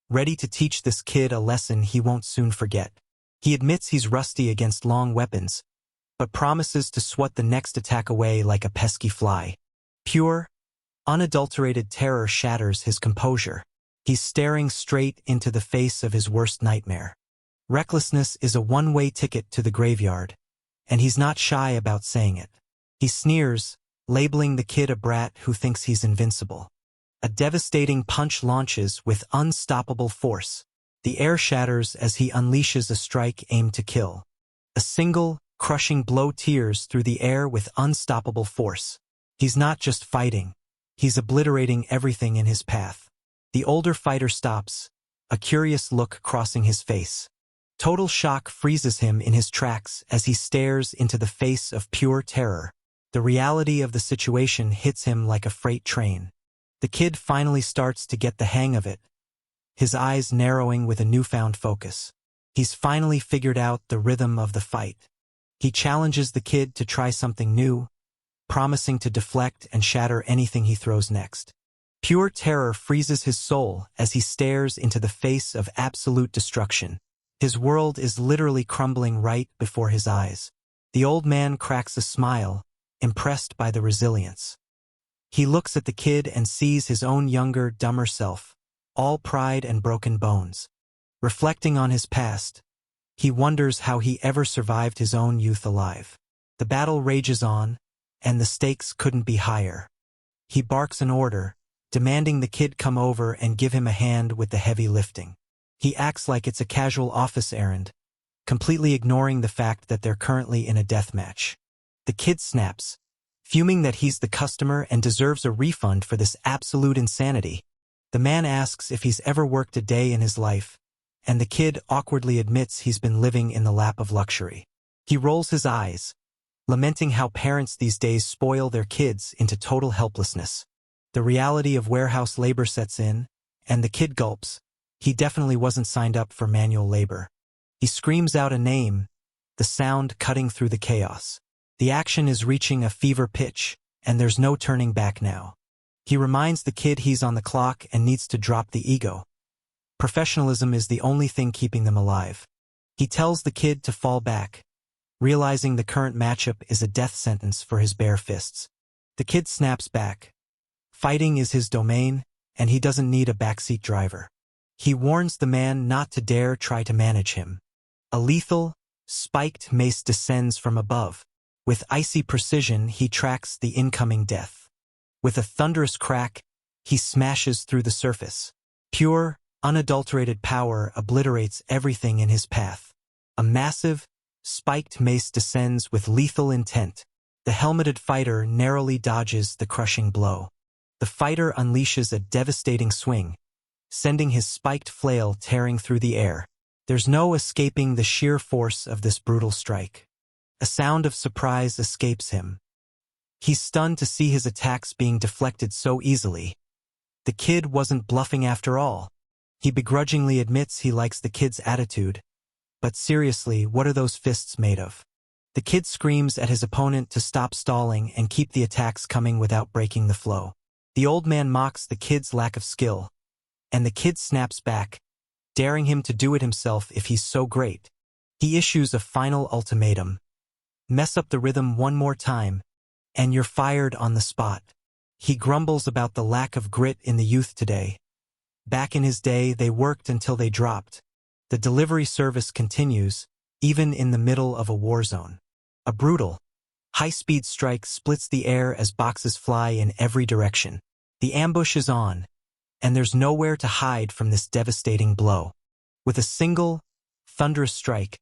ready to teach this kid a lesson he won't soon forget. He admits he's rusty against long weapons, but promises to swat the next attack away like a pesky fly. Pure, unadulterated terror shatters his composure. He's staring straight into the face of his worst nightmare. Recklessness is a one-way ticket to the graveyard, and he's not shy about saying it. He sneers, labeling the kid a brat who thinks he's invincible. A devastating punch launches with unstoppable force. The air shatters as he unleashes a strike aimed to kill. A single, crushing blow tears through the air with unstoppable force. He's not just fighting. He's obliterating everything in his path. The older fighter stops, a curious look crossing his face. Total shock freezes him in his tracks as he stares into the face of pure terror. The reality of the situation hits him like a freight train. The kid finally starts to get the hang of it, his eyes narrowing with a newfound focus. He's finally figured out the rhythm of the fight. He challenges the kid to try something new, promising to deflect and shatter anything he throws next. Pure terror freezes his soul as he stares into the face of absolute destruction. His world is literally crumbling right before his eyes. The old man cracks a smile, impressed by the resilience. He looks at the kid and sees his own younger, dumber self, all pride and broken bones. Reflecting on his past, he wonders how he ever survived his own youth alive. The battle rages on, and the stakes couldn't be higher. He barks an order, demanding the kid come over and give him a hand with the heavy lifting. He acts like it's a casual office errand, completely ignoring the fact that they're currently in a death match. The kid snaps, fuming that he's the customer and deserves a refund for this absolute insanity. The man asks if he's ever worked a day in his life, and the kid awkwardly admits he's been living in the lap of luxury. He rolls his eyes, lamenting how parents these days spoil their kids into total helplessness. The reality of warehouse labor sets in, and the kid gulps. He definitely wasn't signed up for manual labor. He screams out a name, the sound cutting through the chaos. The action is reaching a fever pitch, and there's no turning back now. He reminds the kid he's on the clock and needs to drop the ego. Professionalism is the only thing keeping them alive. He tells the kid to fall back, realizing the current matchup is a death sentence for his bare fists. The kid snaps back. Fighting is his domain, and he doesn't need a backseat driver. He warns the man not to dare try to manage him. A lethal, spiked mace descends from above. With icy precision, he tracks the incoming death. With a thunderous crack, he smashes through the surface. Pure, unadulterated power obliterates everything in his path. A massive, spiked mace descends with lethal intent. The helmeted fighter narrowly dodges the crushing blow. The fighter unleashes a devastating swing, sending his spiked flail tearing through the air. There's no escaping the sheer force of this brutal strike. A sound of surprise escapes him. He's stunned to see his attacks being deflected so easily. The kid wasn't bluffing after all. He begrudgingly admits he likes the kid's attitude. But seriously, what are those fists made of? The kid screams at his opponent to stop stalling and keep the attacks coming without breaking the flow. The old man mocks the kid's lack of skill, and the kid snaps back, daring him to do it himself if he's so great. He issues a final ultimatum. Mess up the rhythm one more time, and you're fired on the spot. He grumbles about the lack of grit in the youth today. Back in his day, they worked until they dropped. The delivery service continues, even in the middle of a war zone. A brutal, high-speed strike splits the air as boxes fly in every direction. The ambush is on, and there's nowhere to hide from this devastating blow. With a single, thunderous strike,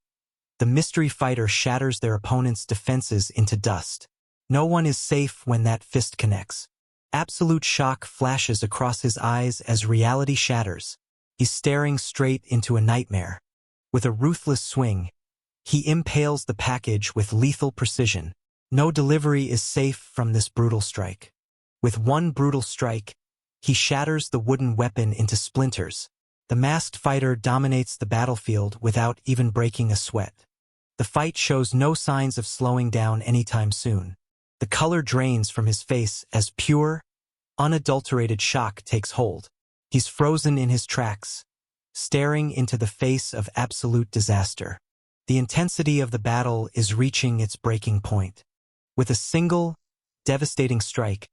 the mystery fighter shatters their opponent's defenses into dust. No one is safe when that fist connects. Absolute shock flashes across his eyes as reality shatters. He's staring straight into a nightmare. With a ruthless swing, he impales the package with lethal precision. No delivery is safe from this brutal strike. With one brutal strike, he shatters the wooden weapon into splinters. The masked fighter dominates the battlefield without even breaking a sweat. The fight shows no signs of slowing down anytime soon. The color drains from his face as pure, unadulterated shock takes hold. He's frozen in his tracks, staring into the face of absolute disaster. The intensity of the battle is reaching its breaking point. With a single, devastating strike,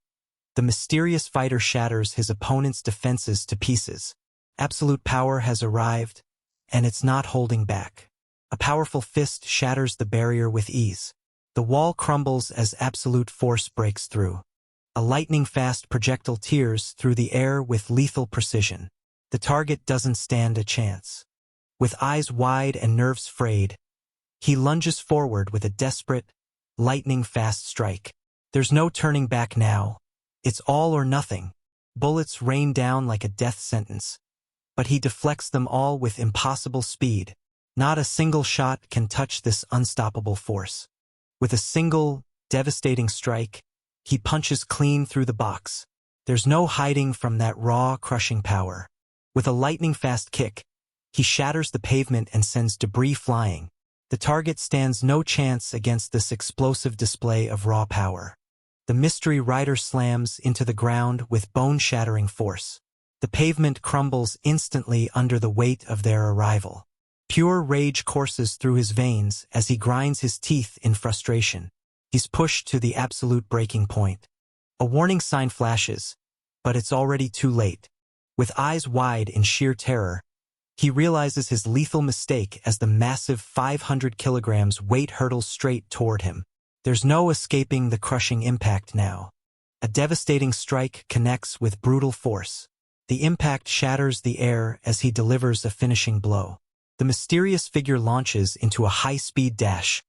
the mysterious fighter shatters his opponent's defenses to pieces. Absolute power has arrived, and it's not holding back. A powerful fist shatters the barrier with ease. The wall crumbles as absolute force breaks through. A lightning-fast projectile tears through the air with lethal precision. The target doesn't stand a chance. With eyes wide and nerves frayed, he lunges forward with a desperate, lightning-fast strike. There's no turning back now. It's all or nothing. Bullets rain down like a death sentence. But he deflects them all with impossible speed. Not a single shot can touch this unstoppable force. With a single, devastating strike, he punches clean through the box. There's no hiding from that raw, crushing power. With a lightning-fast kick, he shatters the pavement and sends debris flying. The target stands no chance against this explosive display of raw power. The mystery rider slams into the ground with bone-shattering force. The pavement crumbles instantly under the weight of their arrival. Pure rage courses through his veins as he grinds his teeth in frustration. He's pushed to the absolute breaking point. A warning sign flashes, but it's already too late. With eyes wide in sheer terror, he realizes his lethal mistake as the massive 500 kilograms weight hurtles straight toward him. There's no escaping the crushing impact now. A devastating strike connects with brutal force. The impact shatters the air as he delivers a finishing blow. The mysterious figure launches into a high-speed dash,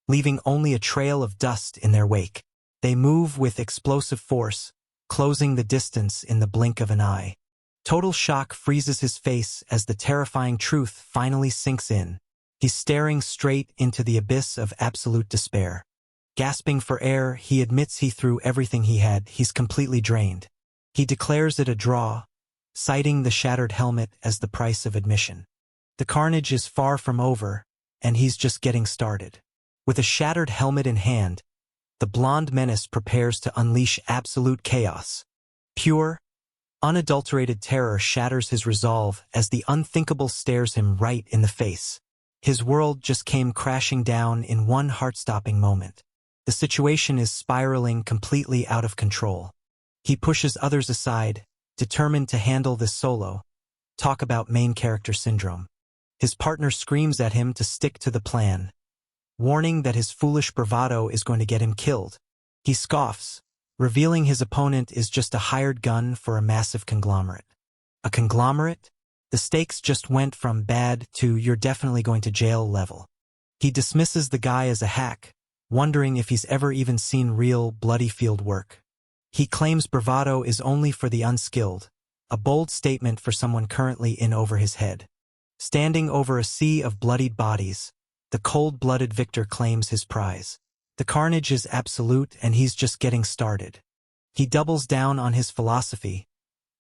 leaving only a trail of dust in their wake. They move with explosive force, closing the distance in the blink of an eye. Total shock freezes his face as the terrifying truth finally sinks in. He's staring straight into the abyss of absolute despair. Gasping for air, he admits he threw everything he had. He's completely drained. He declares it a draw, citing the shattered helmet as the price of admission. The carnage is far from over, and he's just getting started. With a shattered helmet in hand, the blonde menace prepares to unleash absolute chaos. Pure, unadulterated terror shatters his resolve as the unthinkable stares him right in the face. His world just came crashing down in one heart-stopping moment. The situation is spiraling completely out of control. He pushes others aside, determined to handle this solo. Talk about main character syndrome. His partner screams at him to stick to the plan, warning that his foolish bravado is going to get him killed. He scoffs, revealing his opponent is just a hired gun for a massive conglomerate. A conglomerate? The stakes just went from bad to you're definitely going to jail level. He dismisses the guy as a hack, wondering if he's ever even seen real, bloody field work. He claims bravado is only for the unskilled, a bold statement for someone currently in over his head. Standing over a sea of bloodied bodies, the cold-blooded victor claims his prize. The carnage is absolute and he's just getting started. He doubles down on his philosophy.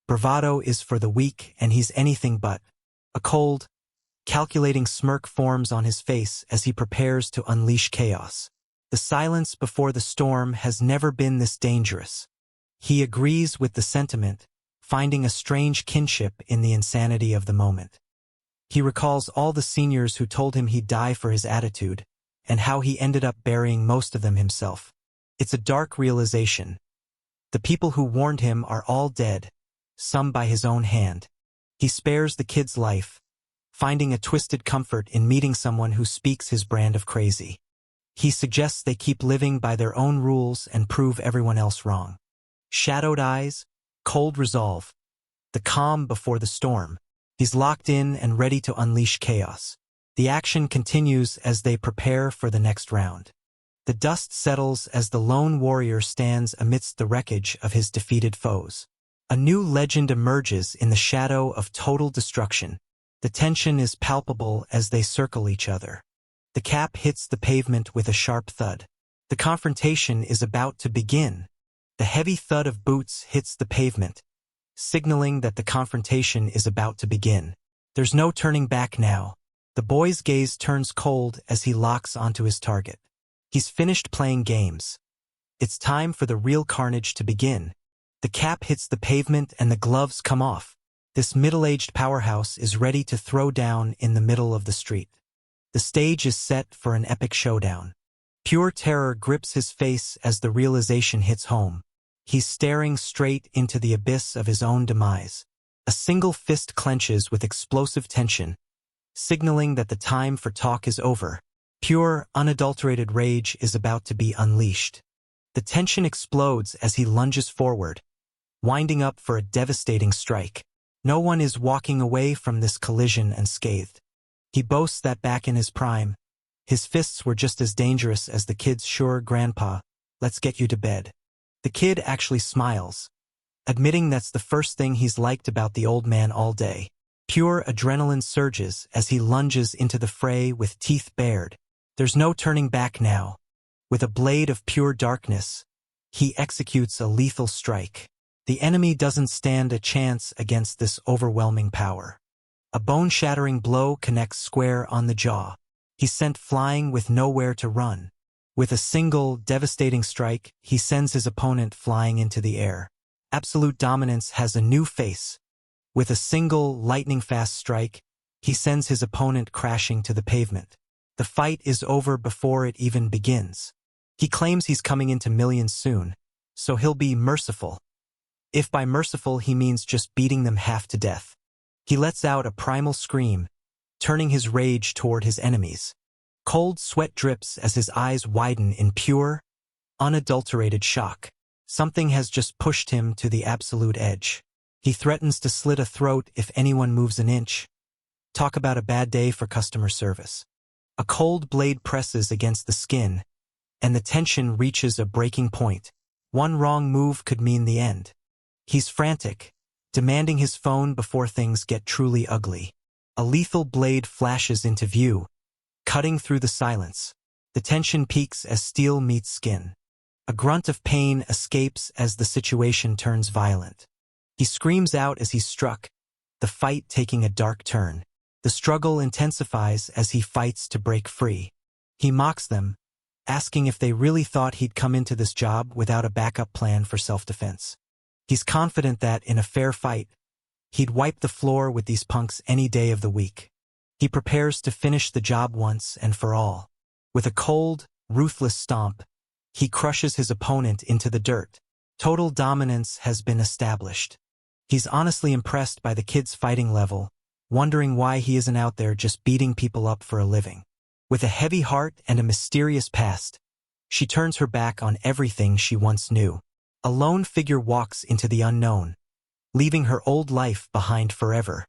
Bravado is for the weak and he's anything but. A cold, calculating smirk forms on his face as he prepares to unleash chaos. The silence before the storm has never been this dangerous. He agrees with the sentiment, finding a strange kinship in the insanity of the moment. He recalls all the seniors who told him he'd die for his attitude, and how he ended up burying most of them himself. It's a dark realization. The people who warned him are all dead, some by his own hand. He spares the kid's life, finding a twisted comfort in meeting someone who speaks his brand of crazy. He suggests they keep living by their own rules and prove everyone else wrong. Shadowed eyes, cold resolve, the calm before the storm. He's locked in and ready to unleash chaos. The action continues as they prepare for the next round. The dust settles as the lone warrior stands amidst the wreckage of his defeated foes. A new legend emerges in the shadow of total destruction. The tension is palpable as they circle each other. The cap hits the pavement with a sharp thud. The confrontation is about to begin. The heavy thud of boots hits the pavement, signaling that the confrontation is about to begin. There's no turning back now. The boy's gaze turns cold as he locks onto his target. He's finished playing games. It's time for the real carnage to begin. The cap hits the pavement and the gloves come off. This middle-aged powerhouse is ready to throw down in the middle of the street. The stage is set for an epic showdown. Pure terror grips his face as the realization hits home. He's staring straight into the abyss of his own demise. A single fist clenches with explosive tension, signaling that the time for talk is over. Pure, unadulterated rage is about to be unleashed. The tension explodes as he lunges forward, winding up for a devastating strike. No one is walking away from this collision unscathed. He boasts that back in his prime, his fists were just as dangerous as the kid's sure grandpa, let's get you to bed. The kid actually smiles, admitting that's the first thing he's liked about the old man all day. Pure adrenaline surges as he lunges into the fray with teeth bared. There's no turning back now. With a blade of pure darkness, he executes a lethal strike. The enemy doesn't stand a chance against this overwhelming power. A bone-shattering blow connects square on the jaw. He's sent flying with nowhere to run. With a single, devastating strike, he sends his opponent flying into the air. Absolute dominance has a new face. With a single, lightning-fast strike, he sends his opponent crashing to the pavement. The fight is over before it even begins. He claims he's coming into millions soon, so he'll be merciful. If by merciful he means just beating them half to death. He lets out a primal scream, turning his rage toward his enemies. Cold sweat drips as his eyes widen in pure, unadulterated shock. Something has just pushed him to the absolute edge. He threatens to slit a throat if anyone moves an inch. Talk about a bad day for customer service. A cold blade presses against the skin, and the tension reaches a breaking point. One wrong move could mean the end. He's frantic, demanding his phone before things get truly ugly. A lethal blade flashes into view, cutting through the silence. The tension peaks as steel meets skin. A grunt of pain escapes as the situation turns violent. He screams out as he's struck, the fight taking a dark turn. The struggle intensifies as he fights to break free. He mocks them, asking if they really thought he'd come into this job without a backup plan for self-defense. He's confident that, in a fair fight, he'd wipe the floor with these punks any day of the week. He prepares to finish the job once and for all. With a cold, ruthless stomp, he crushes his opponent into the dirt. Total dominance has been established. He's honestly impressed by the kid's fighting level, wondering why he isn't out there just beating people up for a living. With a heavy heart and a mysterious past, she turns her back on everything she once knew. A lone figure walks into the unknown, leaving her old life behind forever.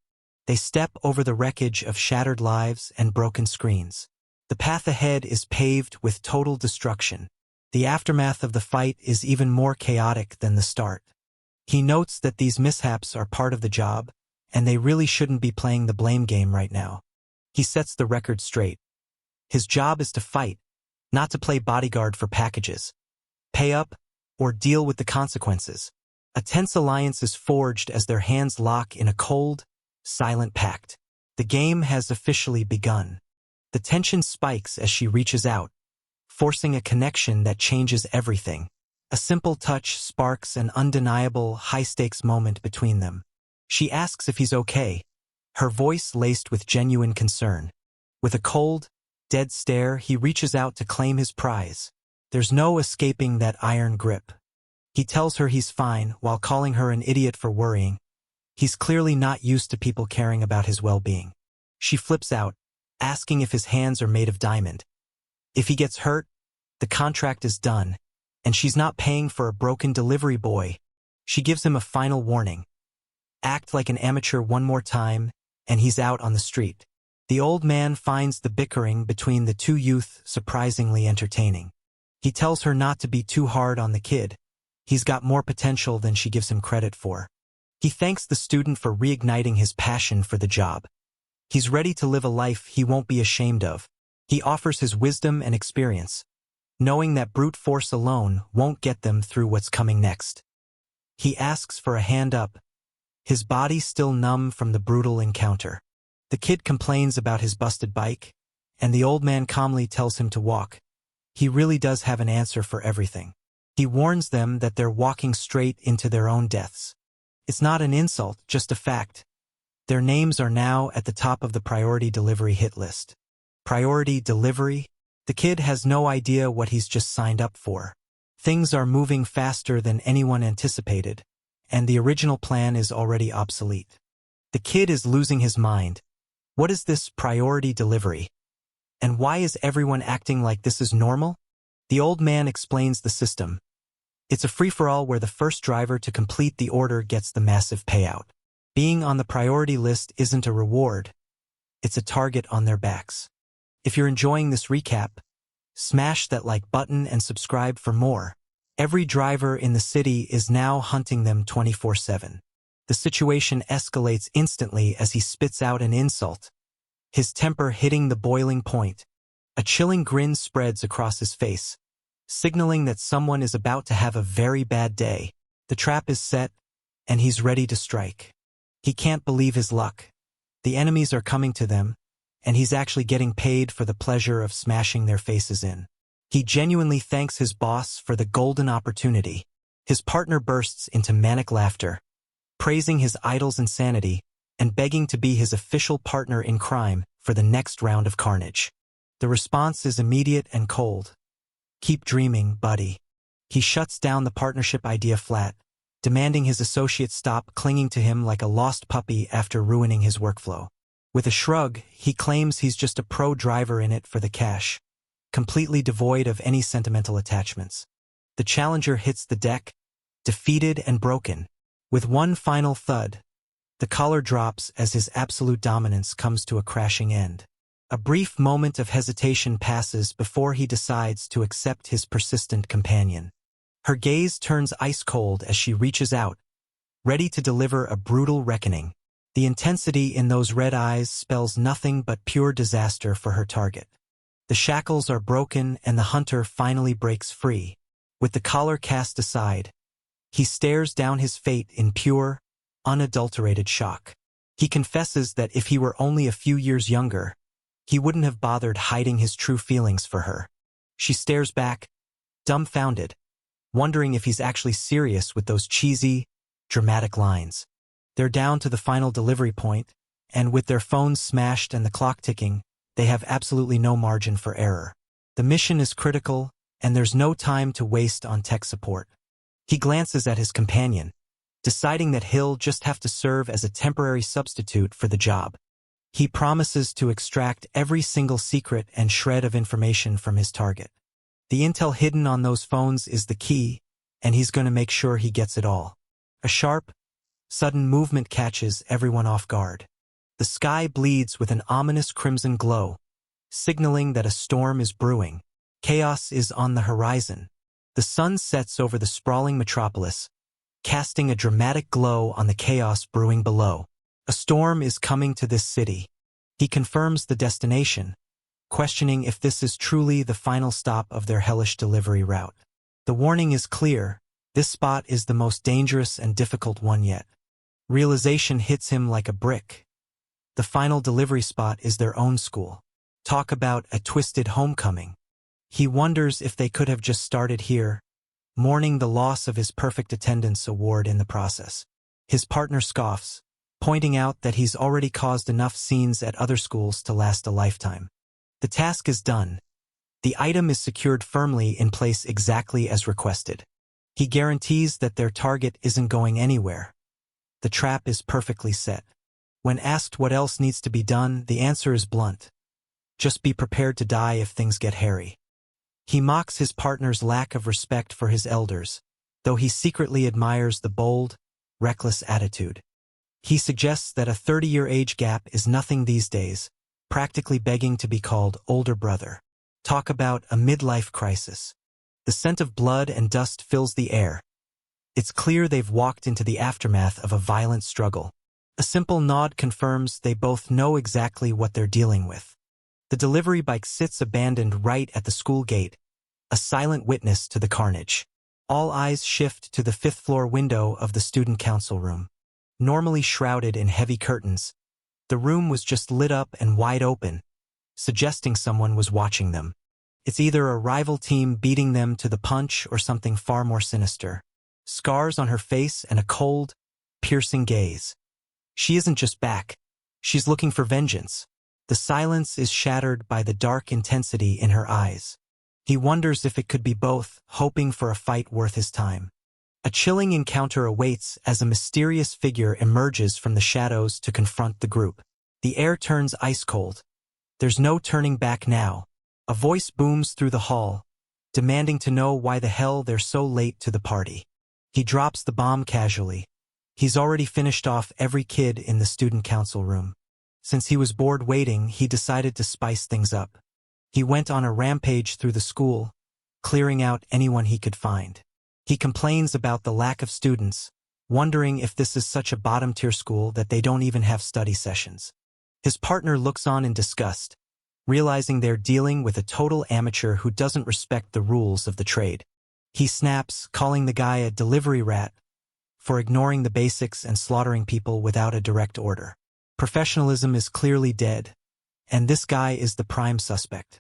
They step over the wreckage of shattered lives and broken screens. The path ahead is paved with total destruction. The aftermath of the fight is even more chaotic than the start. He notes that these mishaps are part of the job, and they really shouldn't be playing the blame game right now. He sets the record straight. His job is to fight, not to play bodyguard for packages. Pay up, or deal with the consequences. A tense alliance is forged as their hands lock in a cold, silent pact. The game has officially begun. The tension spikes as she reaches out, forcing a connection that changes everything. A simple touch sparks an undeniable, high-stakes moment between them. She asks if he's okay, her voice laced with genuine concern. With a cold, dead stare, he reaches out to claim his prize. There's no escaping that iron grip. He tells her he's fine while calling her an idiot for worrying. He's clearly not used to people caring about his well-being. She flips out, asking if his hands are made of diamond. If he gets hurt, the contract is done, and she's not paying for a broken delivery boy. She gives him a final warning. Act like an amateur one more time, and he's out on the street. The old man finds the bickering between the two youth surprisingly entertaining. He tells her not to be too hard on the kid. He's got more potential than she gives him credit for. He thanks the student for reigniting his passion for the job. He's ready to live a life he won't be ashamed of. He offers his wisdom and experience, knowing that brute force alone won't get them through what's coming next. He asks for a hand up, his body still numb from the brutal encounter. The kid complains about his busted bike, and the old man calmly tells him to walk. He really does have an answer for everything. He warns them that they're walking straight into their own deaths. It's not an insult, just a fact. Their names are now at the top of the priority delivery hit list. Priority delivery? The kid has no idea what he's just signed up for. Things are moving faster than anyone anticipated, and the original plan is already obsolete. The kid is losing his mind. What is this priority delivery? And why is everyone acting like this is normal? The old man explains the system. It's a free-for-all where the first driver to complete the order gets the massive payout. Being on the priority list isn't a reward. It's a target on their backs. If you're enjoying this recap, smash that like button and subscribe for more. Every driver in the city is now hunting them 24/7. The situation escalates instantly as he spits out an insult, his temper hitting the boiling point. A chilling grin spreads across his face, signaling that someone is about to have a very bad day. The trap is set, and he's ready to strike. He can't believe his luck. The enemies are coming to them, and he's actually getting paid for the pleasure of smashing their faces in. He genuinely thanks his boss for the golden opportunity. His partner bursts into manic laughter, praising his idol's insanity and begging to be his official partner in crime for the next round of carnage. The response is immediate and cold. Keep dreaming, buddy. He shuts down the partnership idea flat, demanding his associates stop clinging to him like a lost puppy after ruining his workflow. With a shrug, he claims he's just a pro driver in it for the cash, completely devoid of any sentimental attachments. The challenger hits the deck, defeated and broken. With one final thud, the collar drops as his absolute dominance comes to a crashing end. A brief moment of hesitation passes before he decides to accept his persistent companion. Her gaze turns ice-cold as she reaches out, ready to deliver a brutal reckoning. The intensity in those red eyes spells nothing but pure disaster for her target. The shackles are broken and the hunter finally breaks free. With the collar cast aside, he stares down his fate in pure, unadulterated shock. He confesses that if he were only a few years younger, he wouldn't have bothered hiding his true feelings for her. She stares back, dumbfounded, wondering if he's actually serious with those cheesy, dramatic lines. They're down to the final delivery point, and with their phones smashed and the clock ticking, they have absolutely no margin for error. The mission is critical, and there's no time to waste on tech support. He glances at his companion, deciding that he'll just have to serve as a temporary substitute for the job. He promises to extract every single secret and shred of information from his target. The intel hidden on those phones is the key, and he's going to make sure he gets it all. A sharp, sudden movement catches everyone off guard. The sky bleeds with an ominous crimson glow, signaling that a storm is brewing. Chaos is on the horizon. The sun sets over the sprawling metropolis, casting a dramatic glow on the chaos brewing below. A storm is coming to this city. He confirms the destination, questioning if this is truly the final stop of their hellish delivery route. The warning is clear. This spot is the most dangerous and difficult one yet. Realization hits him like a brick. The final delivery spot is their own school. Talk about a twisted homecoming. He wonders if they could have just started here, mourning the loss of his perfect attendance award in the process. His partner scoffs, pointing out that he's already caused enough scenes at other schools to last a lifetime. The task is done. The item is secured firmly in place exactly as requested. He guarantees that their target isn't going anywhere. The trap is perfectly set. When asked what else needs to be done, the answer is blunt. Just be prepared to die if things get hairy. He mocks his partner's lack of respect for his elders, though he secretly admires the bold, reckless attitude. He suggests that a 30-year age gap is nothing these days, practically begging to be called older brother. Talk about a midlife crisis. The scent of blood and dust fills the air. It's clear they've walked into the aftermath of a violent struggle. A simple nod confirms they both know exactly what they're dealing with. The delivery bike sits abandoned right at the school gate, a silent witness to the carnage. All eyes shift to the fifth-floor window of the student council room. Normally shrouded in heavy curtains, the room was just lit up and wide open, suggesting someone was watching them. It's either a rival team beating them to the punch or something far more sinister. Scars on her face and a cold, piercing gaze. She isn't just back. She's looking for vengeance. The silence is shattered by the dark intensity in her eyes. He wonders if it could be both, hoping for a fight worth his time. A chilling encounter awaits as a mysterious figure emerges from the shadows to confront the group. The air turns ice cold. There's no turning back now. A voice booms through the hall, demanding to know why the hell they're so late to the party. He drops the bomb casually. He's already finished off every kid in the student council room. Since he was bored waiting, he decided to spice things up. He went on a rampage through the school, clearing out anyone he could find. He complains about the lack of students, wondering if this is such a bottom-tier school that they don't even have study sessions. His partner looks on in disgust, realizing they're dealing with a total amateur who doesn't respect the rules of the trade. He snaps, calling the guy a delivery rat for ignoring the basics and slaughtering people without a direct order. Professionalism is clearly dead, and this guy is the prime suspect.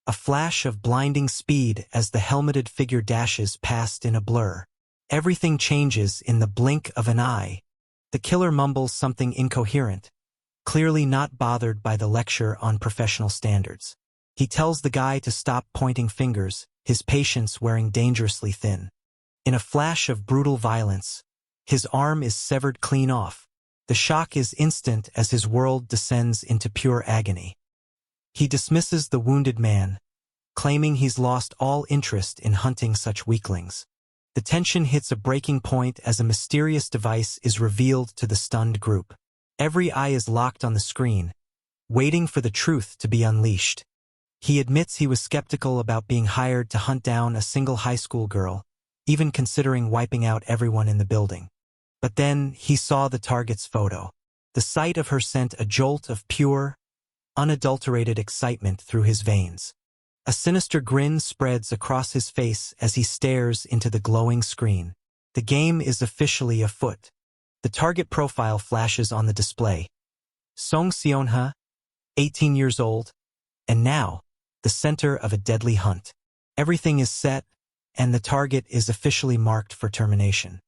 A flash of blinding speed as the helmeted figure dashes past in a blur. Everything changes in the blink of an eye. The killer mumbles something incoherent, clearly not bothered by the lecture on professional standards. He tells the guy to stop pointing fingers, his patience wearing dangerously thin. In a flash of brutal violence, his arm is severed clean off. The shock is instant as his world descends into pure agony. He dismisses the wounded man, claiming he's lost all interest in hunting such weaklings. The tension hits a breaking point as a mysterious device is revealed to the stunned group. Every eye is locked on the screen, waiting for the truth to be unleashed. He admits he was skeptical about being hired to hunt down a single high school girl, even considering wiping out everyone in the building. But then he saw the target's photo. The sight of her sent a jolt of pure, unadulterated excitement through his veins. A sinister grin spreads across his face as he stares into the glowing screen. The game is officially afoot. The target profile flashes on the display. Song Seon-ha, 18 years old, and now, the center of a deadly hunt. Everything is set, and the target is officially marked for termination.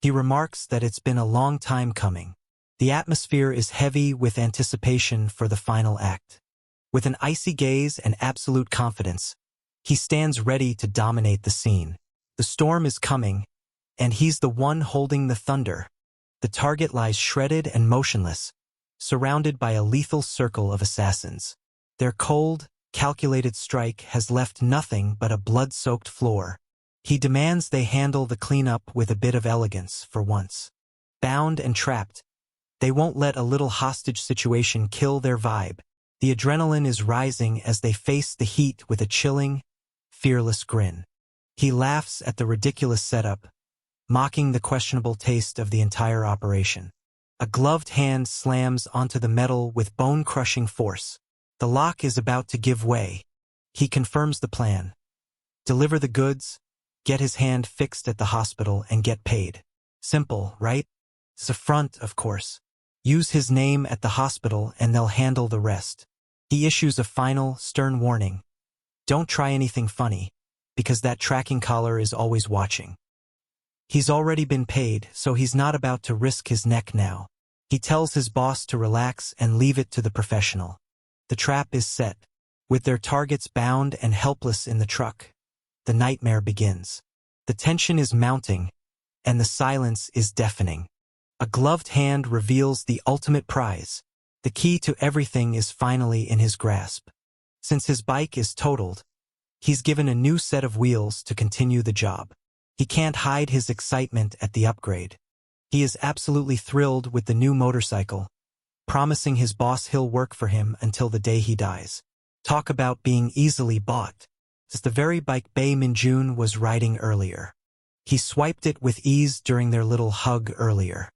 He remarks that it's been a long time coming. The atmosphere is heavy with anticipation for the final act. With an icy gaze and absolute confidence, he stands ready to dominate the scene. The storm is coming, and he's the one holding the thunder. The target lies shredded and motionless, surrounded by a lethal circle of assassins. Their cold, calculated strike has left nothing but a blood-soaked floor. He demands they handle the cleanup with a bit of elegance for once. Bound and trapped, they won't let a little hostage situation kill their vibe. The adrenaline is rising as they face the heat with a chilling, fearless grin. He laughs at the ridiculous setup, mocking the questionable taste of the entire operation. A gloved hand slams onto the metal with bone-crushing force. The lock is about to give way. He confirms the plan. Deliver the goods, get his hand fixed at the hospital, and get paid. Simple, right? It's a front, of course. Use his name at the hospital and they'll handle the rest. He issues a final, stern warning. Don't try anything funny, because that tracking collar is always watching. He's already been paid, so he's not about to risk his neck now. He tells his boss to relax and leave it to the professional. The trap is set. With their targets bound and helpless in the truck, the nightmare begins. The tension is mounting, and the silence is deafening. A gloved hand reveals the ultimate prize. The key to everything is finally in his grasp. Since his bike is totaled, he's given a new set of wheels to continue the job. He can't hide his excitement at the upgrade. He is absolutely thrilled with the new motorcycle, promising his boss he'll work for him until the day he dies. Talk about being easily bought. It's the very bike Bae Min-jun was riding earlier. He swiped it with ease during their little hug earlier.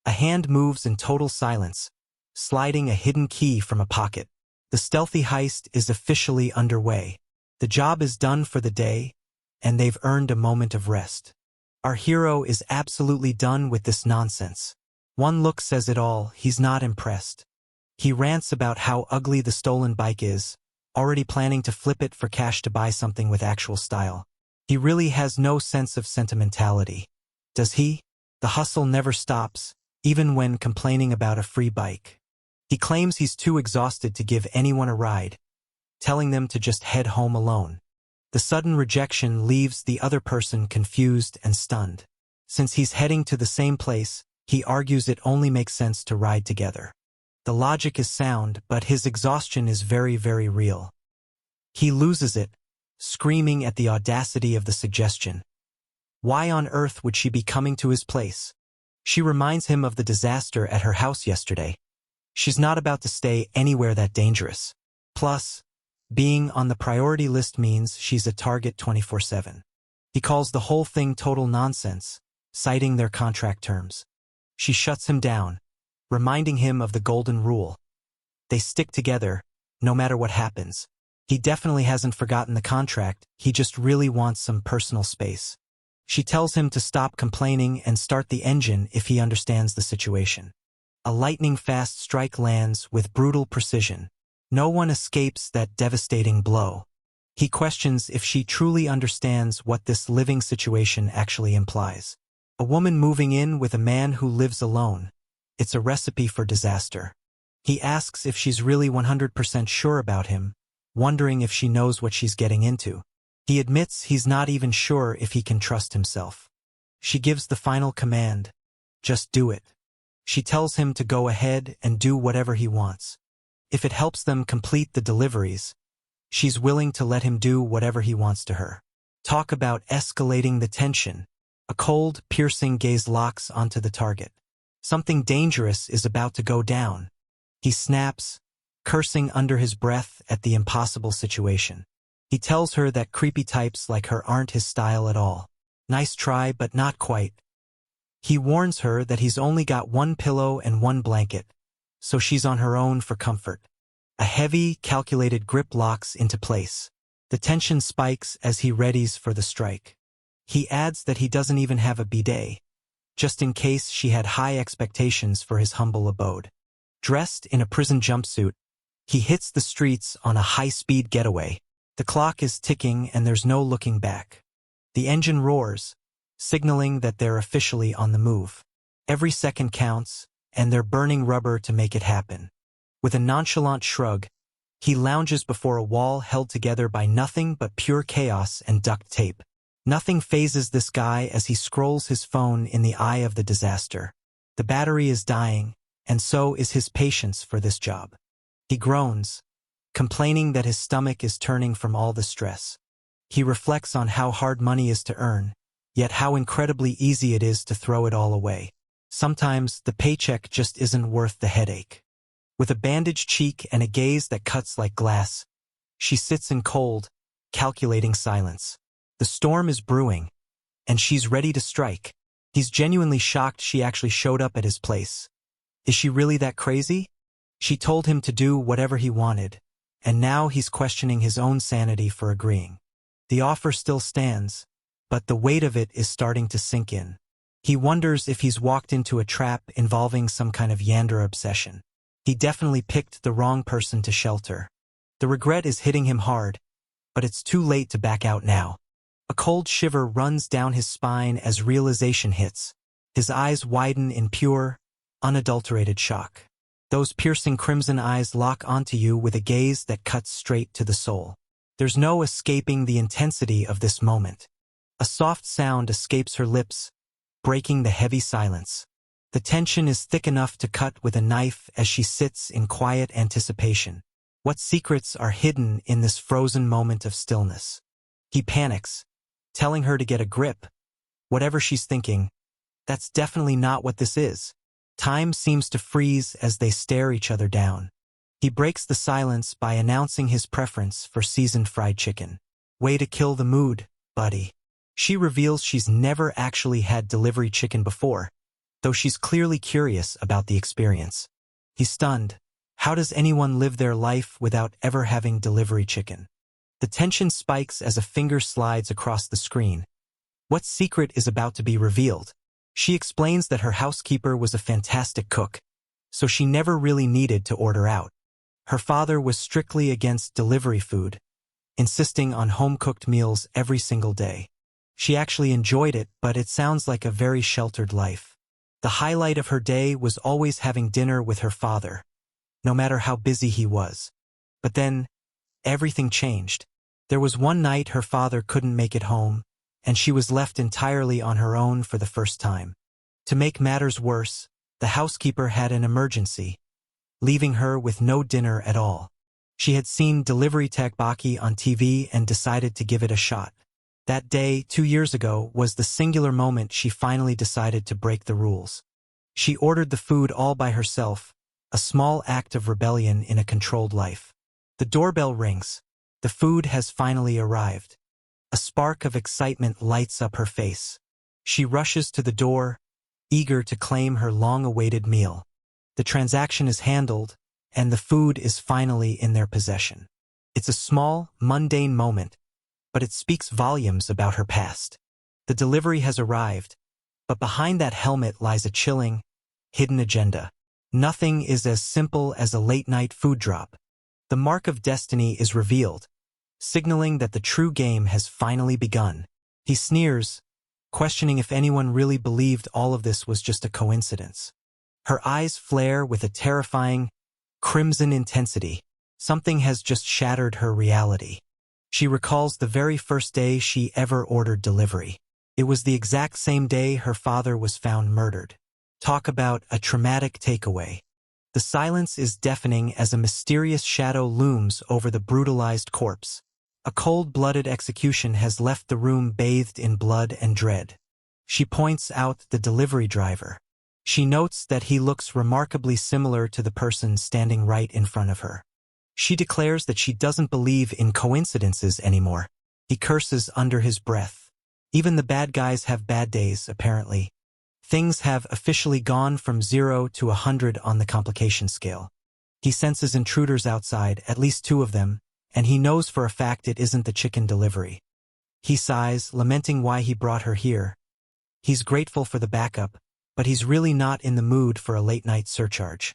A hand moves in total silence, sliding a hidden key from a pocket. The stealthy heist is officially underway. The job is done for the day, and they've earned a moment of rest. Our hero is absolutely done with this nonsense. One look says it all. He's not impressed. He rants about how ugly the stolen bike is, already planning to flip it for cash to buy something with actual style. He really has no sense of sentimentality. Does he? The hustle never stops, even when complaining about a free bike. He claims he's too exhausted to give anyone a ride, telling them to just head home alone. The sudden rejection leaves the other person confused and stunned. Since he's heading to the same place, he argues it only makes sense to ride together. The logic is sound, but his exhaustion is very, very real. He loses it, screaming at the audacity of the suggestion. Why on earth would she be coming to his place? She reminds him of the disaster at her house yesterday. She's not about to stay anywhere that dangerous. Plus, being on the priority list means she's a target 24/7. He calls the whole thing total nonsense, citing their contract terms. She shuts him down, reminding him of the golden rule. They stick together, no matter what happens. He definitely hasn't forgotten the contract, he just really wants some personal space. She tells him to stop complaining and start the engine if he understands the situation. A lightning-fast strike lands with brutal precision. No one escapes that devastating blow. He questions if she truly understands what this living situation actually implies. A woman moving in with a man who lives alone. It's a recipe for disaster. He asks if she's really 100% sure about him, wondering if she knows what she's getting into. He admits he's not even sure if he can trust himself. She gives the final command, just do it. She tells him to go ahead and do whatever he wants. If it helps them complete the deliveries, she's willing to let him do whatever he wants to her. Talk about escalating the tension. A cold, piercing gaze locks onto the target. Something dangerous is about to go down. He snaps, cursing under his breath at the impossible situation. He tells her that creepy types like her aren't his style at all. Nice try, but not quite. He warns her that he's only got one pillow and one blanket, so she's on her own for comfort. A heavy, calculated grip locks into place. The tension spikes as he readies for the strike. He adds that he doesn't even have a bidet, just in case she had high expectations for his humble abode. Dressed in a prison jumpsuit, he hits the streets on a high-speed getaway. The clock is ticking and there's no looking back. The engine roars, signaling that they're officially on the move. Every second counts, and they're burning rubber to make it happen. With a nonchalant shrug, he lounges before a wall held together by nothing but pure chaos and duct tape. Nothing phases this guy as he scrolls his phone in the eye of the disaster. The battery is dying, and so is his patience for this job. He groans, complaining that his stomach is turning from all the stress. He reflects on how hard money is to earn, yet how incredibly easy it is to throw it all away. Sometimes the paycheck just isn't worth the headache. With a bandaged cheek and a gaze that cuts like glass, she sits in cold, calculating silence. The storm is brewing, and she's ready to strike. He's genuinely shocked she actually showed up at his place. Is she really that crazy? She told him to do whatever he wanted, and now he's questioning his own sanity for agreeing. The offer still stands, but the weight of it is starting to sink in. He wonders if he's walked into a trap involving some kind of Yander obsession. He definitely picked the wrong person to shelter. The regret is hitting him hard, but it's too late to back out now. A cold shiver runs down his spine as realization hits. His eyes widen in pure, unadulterated shock. Those piercing crimson eyes lock onto you with a gaze that cuts straight to the soul. There's no escaping the intensity of this moment. A soft sound escapes her lips, breaking the heavy silence. The tension is thick enough to cut with a knife as she sits in quiet anticipation. What secrets are hidden in this frozen moment of stillness? He panics, telling her to get a grip. Whatever she's thinking, that's definitely not what this is. Time seems to freeze as they stare each other down. He breaks the silence by announcing his preference for seasoned fried chicken. Way to kill the mood, buddy. She reveals she's never actually had delivery chicken before, though she's clearly curious about the experience. He's stunned. How does anyone live their life without ever having delivery chicken? The tension spikes as a finger slides across the screen. What secret is about to be revealed? She explains that her housekeeper was a fantastic cook, so she never really needed to order out. Her father was strictly against delivery food, insisting on home-cooked meals every single day. She actually enjoyed it, but it sounds like a very sheltered life. The highlight of her day was always having dinner with her father, no matter how busy he was. But then, everything changed. There was one night her father couldn't make it home, and she was left entirely on her own for the first time. To make matters worse, the housekeeper had an emergency, leaving her with no dinner at all. She had seen delivery tteokbokki on TV and decided to give it a shot. That day, 2 years ago, was the singular moment she finally decided to break the rules. She ordered the food all by herself, a small act of rebellion in a controlled life. The doorbell rings. The food has finally arrived. A spark of excitement lights up her face. She rushes to the door, eager to claim her long-awaited meal. The transaction is handled, and the food is finally in their possession. It's a small, mundane moment, but it speaks volumes about her past. The delivery has arrived, but behind that helmet lies a chilling, hidden agenda. Nothing is as simple as a late-night food drop. The mark of destiny is revealed, signaling that the true game has finally begun. He sneers, questioning if anyone really believed all of this was just a coincidence. Her eyes flare with a terrifying, crimson intensity. Something has just shattered her reality. She recalls the very first day she ever ordered delivery. It was the exact same day her father was found murdered. Talk about a traumatic takeaway. The silence is deafening as a mysterious shadow looms over the brutalized corpse. A cold-blooded execution has left the room bathed in blood and dread. She points out the delivery driver. She notes that he looks remarkably similar to the person standing right in front of her. She declares that she doesn't believe in coincidences anymore. He curses under his breath. Even the bad guys have bad days, apparently. Things have officially gone from 0 to 100 on the complication scale. He senses intruders outside, at least 2 of them, and he knows for a fact it isn't the chicken delivery. He sighs, lamenting why he brought her here. He's grateful for the backup, but he's really not in the mood for a late-night surcharge.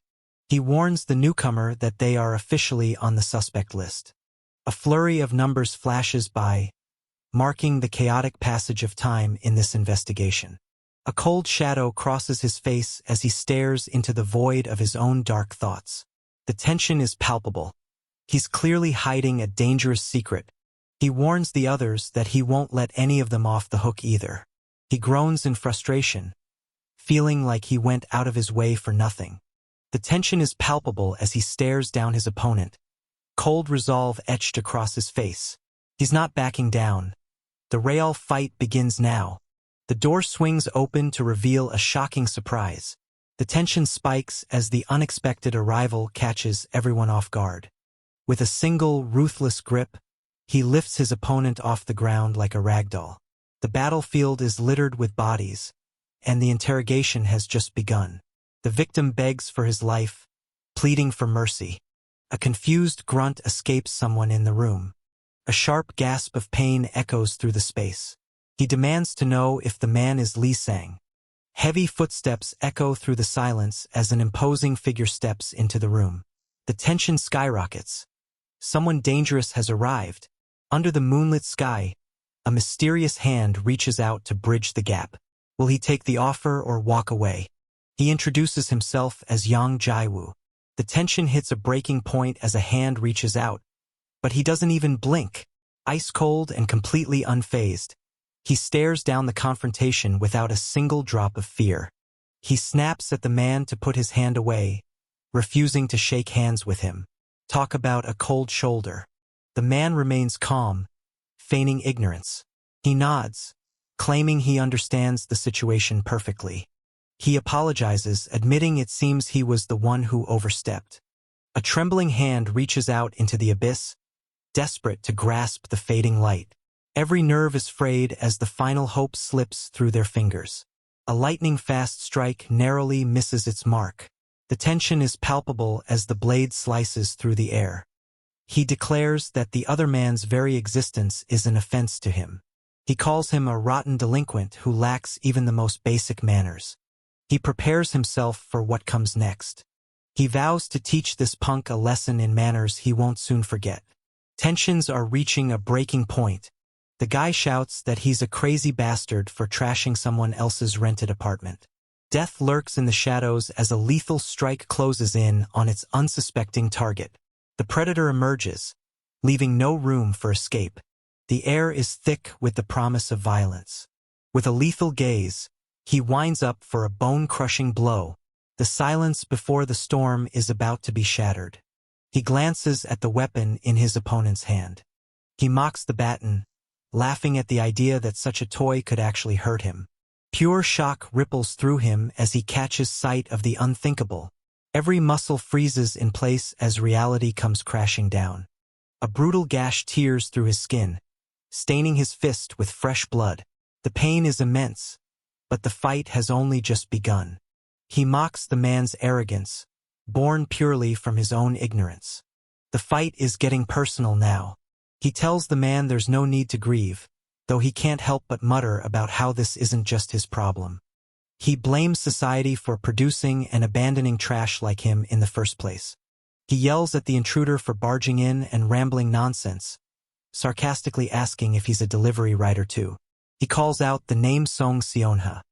He warns the newcomer that they are officially on the suspect list. A flurry of numbers flashes by, marking the chaotic passage of time in this investigation. A cold shadow crosses his face as he stares into the void of his own dark thoughts. The tension is palpable. He's clearly hiding a dangerous secret. He warns the others that he won't let any of them off the hook either. He groans in frustration, feeling like he went out of his way for nothing. The tension is palpable as he stares down his opponent, cold resolve etched across his face. He's not backing down. The real fight begins now. The door swings open to reveal a shocking surprise. The tension spikes as the unexpected arrival catches everyone off guard. With a single, ruthless grip, he lifts his opponent off the ground like a ragdoll. The battlefield is littered with bodies, and the interrogation has just begun. The victim begs for his life, pleading for mercy. A confused grunt escapes someone in the room. A sharp gasp of pain echoes through the space. He demands to know if the man is Lee Sang. Heavy footsteps echo through the silence as an imposing figure steps into the room. The tension skyrockets. Someone dangerous has arrived. Under the moonlit sky, a mysterious hand reaches out to bridge the gap. Will he take the offer or walk away? He introduces himself as Yang Jaiwoo. The tension hits a breaking point as a hand reaches out, but he doesn't even blink. Ice cold and completely unfazed, he stares down the confrontation without a single drop of fear. He snaps at the man to put his hand away, refusing to shake hands with him. Talk about a cold shoulder. The man remains calm, feigning ignorance. He nods, claiming he understands the situation perfectly. He apologizes, admitting it seems he was the one who overstepped. A trembling hand reaches out into the abyss, desperate to grasp the fading light. Every nerve is frayed as the final hope slips through their fingers. A lightning-fast strike narrowly misses its mark. The tension is palpable as the blade slices through the air. He declares that the other man's very existence is an offense to him. He calls him a rotten delinquent who lacks even the most basic manners. He prepares himself for what comes next. He vows to teach this punk a lesson in manners he won't soon forget. Tensions are reaching a breaking point. The guy shouts that he's a crazy bastard for trashing someone else's rented apartment. Death lurks in the shadows as a lethal strike closes in on its unsuspecting target. The predator emerges, leaving no room for escape. The air is thick with the promise of violence. With a lethal gaze, he winds up for a bone-crushing blow. The silence before the storm is about to be shattered. He glances at the weapon in his opponent's hand. He mocks the baton, laughing at the idea that such a toy could actually hurt him. Pure shock ripples through him as he catches sight of the unthinkable. Every muscle freezes in place as reality comes crashing down. A brutal gash tears through his skin, staining his fist with fresh blood. The pain is immense, but the fight has only just begun. He mocks the man's arrogance, born purely from his own ignorance. The fight is getting personal now. He tells the man there's no need to grieve, though he can't help but mutter about how this isn't just his problem. He blames society for producing and abandoning trash like him in the first place. He yells at the intruder for barging in and rambling nonsense, sarcastically asking if he's a delivery rider too. He calls out the name Song Seonha.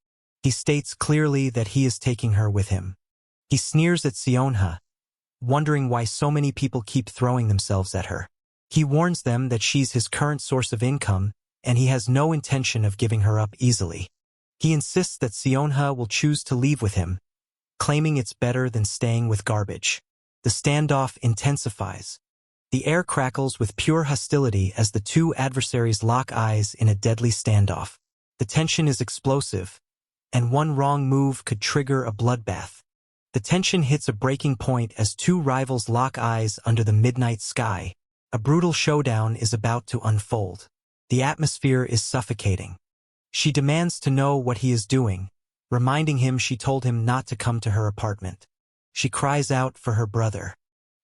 He states clearly that he is taking her with him. He sneers at Seonha, wondering why so many people keep throwing themselves at her. He warns them that she's his current source of income, and he has no intention of giving her up easily. He insists that Seonha will choose to leave with him, claiming it's better than staying with garbage. The standoff intensifies. The air crackles with pure hostility as the two adversaries lock eyes in a deadly standoff. The tension is explosive, and one wrong move could trigger a bloodbath. The tension hits a breaking point as two rivals lock eyes under the midnight sky. A brutal showdown is about to unfold. The atmosphere is suffocating. She demands to know what he is doing, reminding him she told him not to come to her apartment. She cries out for her brother.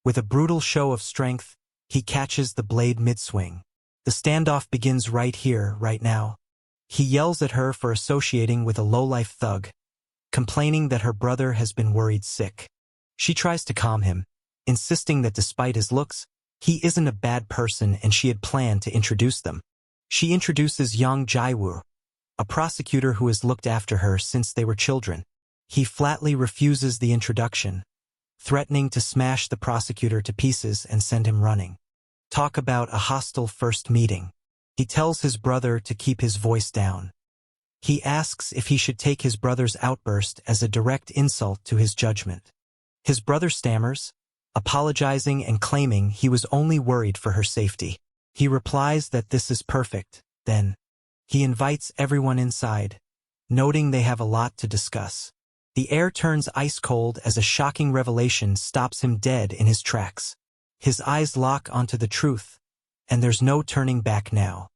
With a brutal show of strength, he catches the blade mid-swing. The standoff begins right here, right now. He yells at her for associating with a low-life thug, complaining that her brother has been worried sick. She tries to calm him, insisting that despite his looks, he isn't a bad person and she had planned to introduce them. She introduces Yang Jaiwoo, a prosecutor who has looked after her since they were children. He flatly refuses the introduction, threatening to smash the prosecutor to pieces and send him running. Talk about a hostile first meeting. He tells his brother to keep his voice down. He asks if he should take his brother's outburst as a direct insult to his judgment. His brother stammers, apologizing and claiming he was only worried for her safety. He replies that this is perfect. Then, he invites everyone inside, noting they have a lot to discuss. The air turns ice cold as a shocking revelation stops him dead in his tracks. His eyes lock onto the truth, and there's no turning back now.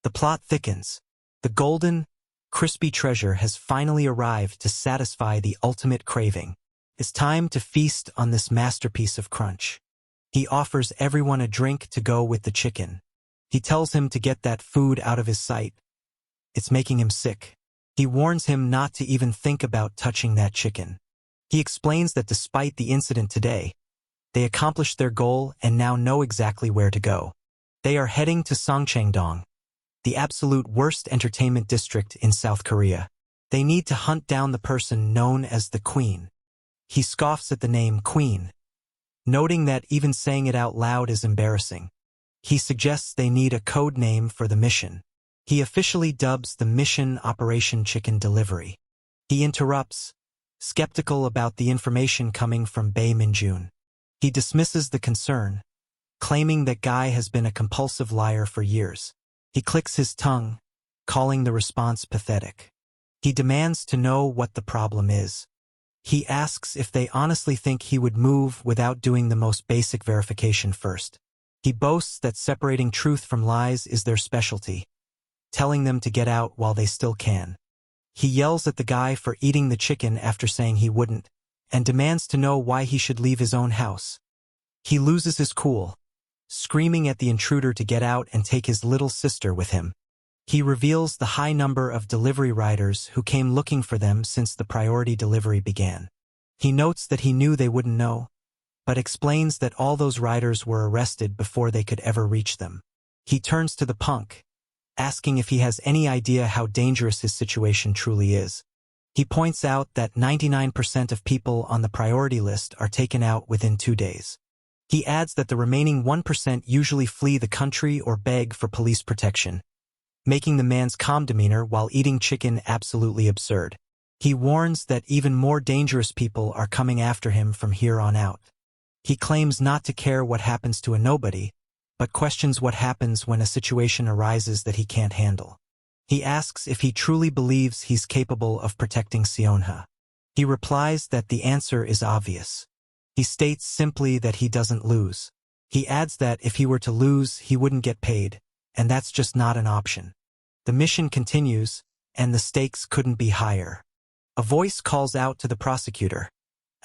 The plot thickens. The golden, crispy treasure has finally arrived to satisfy the ultimate craving. It's time to feast on this masterpiece of crunch. He offers everyone a drink to go with the chicken. He tells him to get that food out of his sight. It's making him sick. He warns him not to even think about touching that chicken. He explains that despite the incident today, they accomplished their goal and now know exactly where to go. They are heading to Songcheongdong, the absolute worst entertainment district in South Korea. They need to hunt down the person known as the Queen. He scoffs at the name Queen, noting that even saying it out loud is embarrassing. He suggests they need a code name for the mission. He officially dubs the mission Operation Chicken Delivery. He interrupts, skeptical about the information coming from Bae Minjun. He dismisses the concern, claiming that Guy has been a compulsive liar for years. He clicks his tongue, calling the response pathetic. He demands to know what the problem is. He asks if they honestly think he would move without doing the most basic verification first. He boasts that separating truth from lies is their specialty, telling them to get out while they still can. He yells at the guy for eating the chicken after saying he wouldn't, and demands to know why he should leave his own house. He loses his cool, screaming at the intruder to get out and take his little sister with him. He reveals the high number of delivery riders who came looking for them since the priority delivery began. He notes that he knew they wouldn't know, but explains that all those riders were arrested before they could ever reach them. He turns to the punk, asking if he has any idea how dangerous his situation truly is. He points out that 99% of people on the priority list are taken out within 2 days. He adds that the remaining 1% usually flee the country or beg for police protection, making the man's calm demeanor while eating chicken absolutely absurd. He warns that even more dangerous people are coming after him from here on out. He claims not to care what happens to a nobody, but questions what happens when a situation arises that he can't handle. He asks if he truly believes he's capable of protecting Seonha. He replies that the answer is obvious. He states simply that he doesn't lose. He adds that if he were to lose, he wouldn't get paid, and that's just not an option. The mission continues, and the stakes couldn't be higher. A voice calls out to the prosecutor,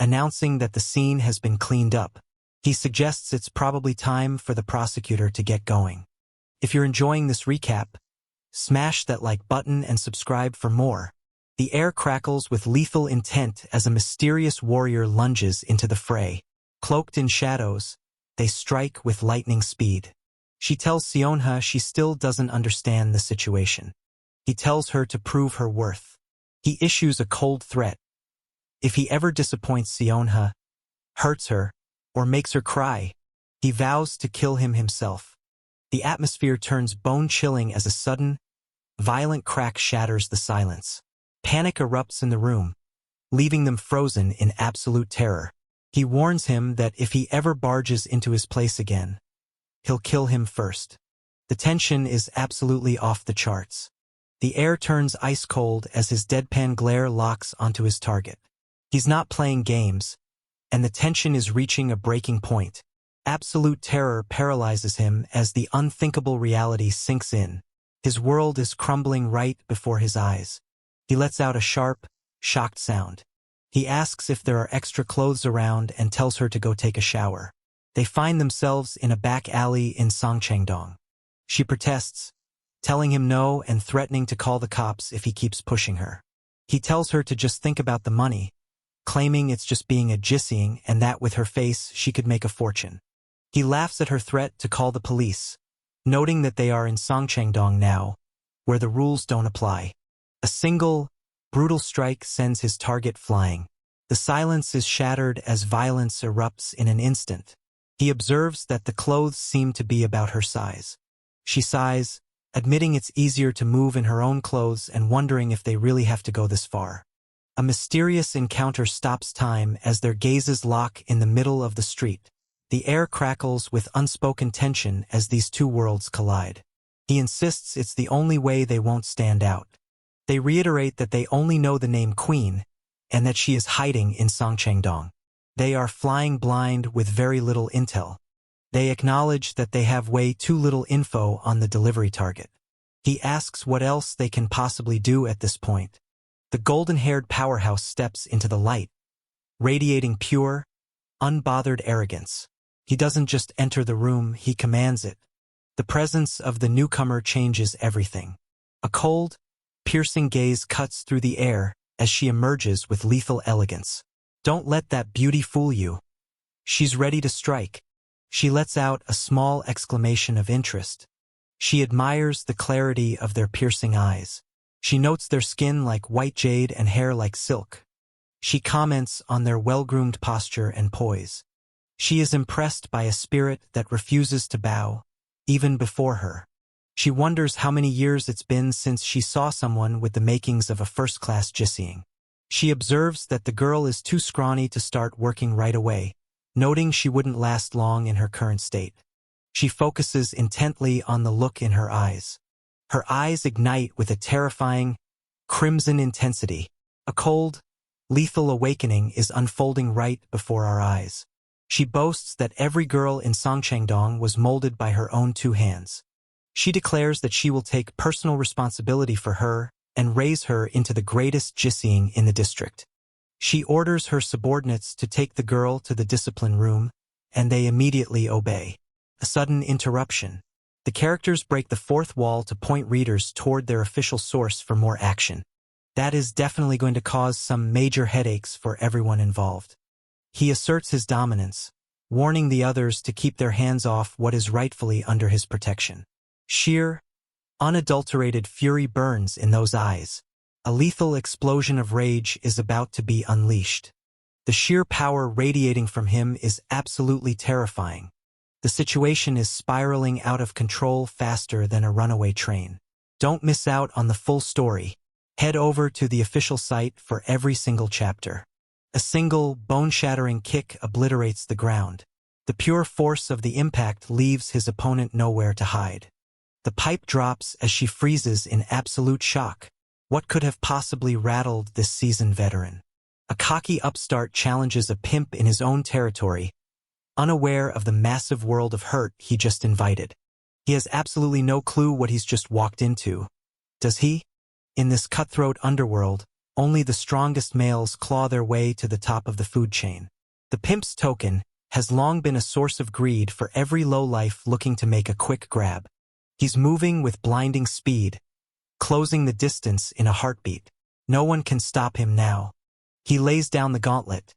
announcing that the scene has been cleaned up. He suggests it's probably time for the prosecutor to get going. If you're enjoying this recap, smash that like button and subscribe for more. The air crackles with lethal intent as a mysterious warrior lunges into the fray. Cloaked in shadows, they strike with lightning speed. She tells Seonha she still doesn't understand the situation. He tells her to prove her worth. He issues a cold threat. If he ever disappoints Seonha, hurts her, or makes her cry, he vows to kill him himself. The atmosphere turns bone-chilling as a sudden, violent crack shatters the silence. Panic erupts in the room, leaving them frozen in absolute terror. He warns him that if he ever barges into his place again, he'll kill him first. The tension is absolutely off the charts. The air turns ice-cold as his deadpan glare locks onto his target. He's not playing games, and the tension is reaching a breaking point. Absolute terror paralyzes him as the unthinkable reality sinks in. His world is crumbling right before his eyes. He lets out a sharp, shocked sound. He asks if there are extra clothes around and tells her to go take a shower. They find themselves in a back alley in Songchangdong. She protests, telling him no and threatening to call the cops if he keeps pushing her. He tells her to just think about the money, claiming it's just being a jisseeing and that with her face she could make a fortune. He laughs at her threat to call the police, noting that they are in Songchangdong now, where the rules don't apply. A single, brutal strike sends his target flying. The silence is shattered as violence erupts in an instant. He observes that the clothes seem to be about her size. She sighs, admitting it's easier to move in her own clothes and wondering if they really have to go this far. A mysterious encounter stops time as their gazes lock in the middle of the street. The air crackles with unspoken tension as these two worlds collide. He insists it's the only way they won't stand out. They reiterate that they only know the name Queen and that she is hiding in Songchangdong. They are flying blind with very little intel. They acknowledge that they have way too little info on the delivery target. He asks what else they can possibly do at this point. The golden-haired powerhouse steps into the light, radiating pure, unbothered arrogance. He doesn't just enter the room, he commands it. The presence of the newcomer changes everything. A cold, piercing gaze cuts through the air as she emerges with lethal elegance. Don't let that beauty fool you. She's ready to strike. She lets out a small exclamation of interest. She admires the clarity of their piercing eyes. She notes their skin like white jade and hair like silk. She comments on their well-groomed posture and poise. She is impressed by a spirit that refuses to bow, even before her. She wonders how many years it's been since she saw someone with the makings of a first-class jisseeing. She observes that the girl is too scrawny to start working right away, noting she wouldn't last long in her current state. She focuses intently on the look in her eyes. Her eyes ignite with a terrifying, crimson intensity. A cold, lethal awakening is unfolding right before our eyes. She boasts that every girl in Songchangdong was molded by her own two hands. She declares that she will take personal responsibility for her and raise her into the greatest jisseeing in the district. She orders her subordinates to take the girl to the discipline room, and they immediately obey. A sudden interruption. The characters break the fourth wall to point readers toward their official source for more action. That is definitely going to cause some major headaches for everyone involved. He asserts his dominance, warning the others to keep their hands off what is rightfully under his protection. Sheer, unadulterated fury burns in those eyes. A lethal explosion of rage is about to be unleashed. The sheer power radiating from him is absolutely terrifying. The situation is spiraling out of control faster than a runaway train. Don't miss out on the full story. Head over to the official site for every single chapter. A single, bone-shattering kick obliterates the ground. The pure force of the impact leaves his opponent nowhere to hide. The pipe drops as she freezes in absolute shock. What could have possibly rattled this seasoned veteran? A cocky upstart challenges a pimp in his own territory, unaware of the massive world of hurt he just invited. He has absolutely no clue what he's just walked into. Does he? In this cutthroat underworld, only the strongest males claw their way to the top of the food chain. The pimp's token has long been a source of greed for every lowlife looking to make a quick grab. He's moving with blinding speed, closing the distance in a heartbeat. No one can stop him now. He lays down the gauntlet.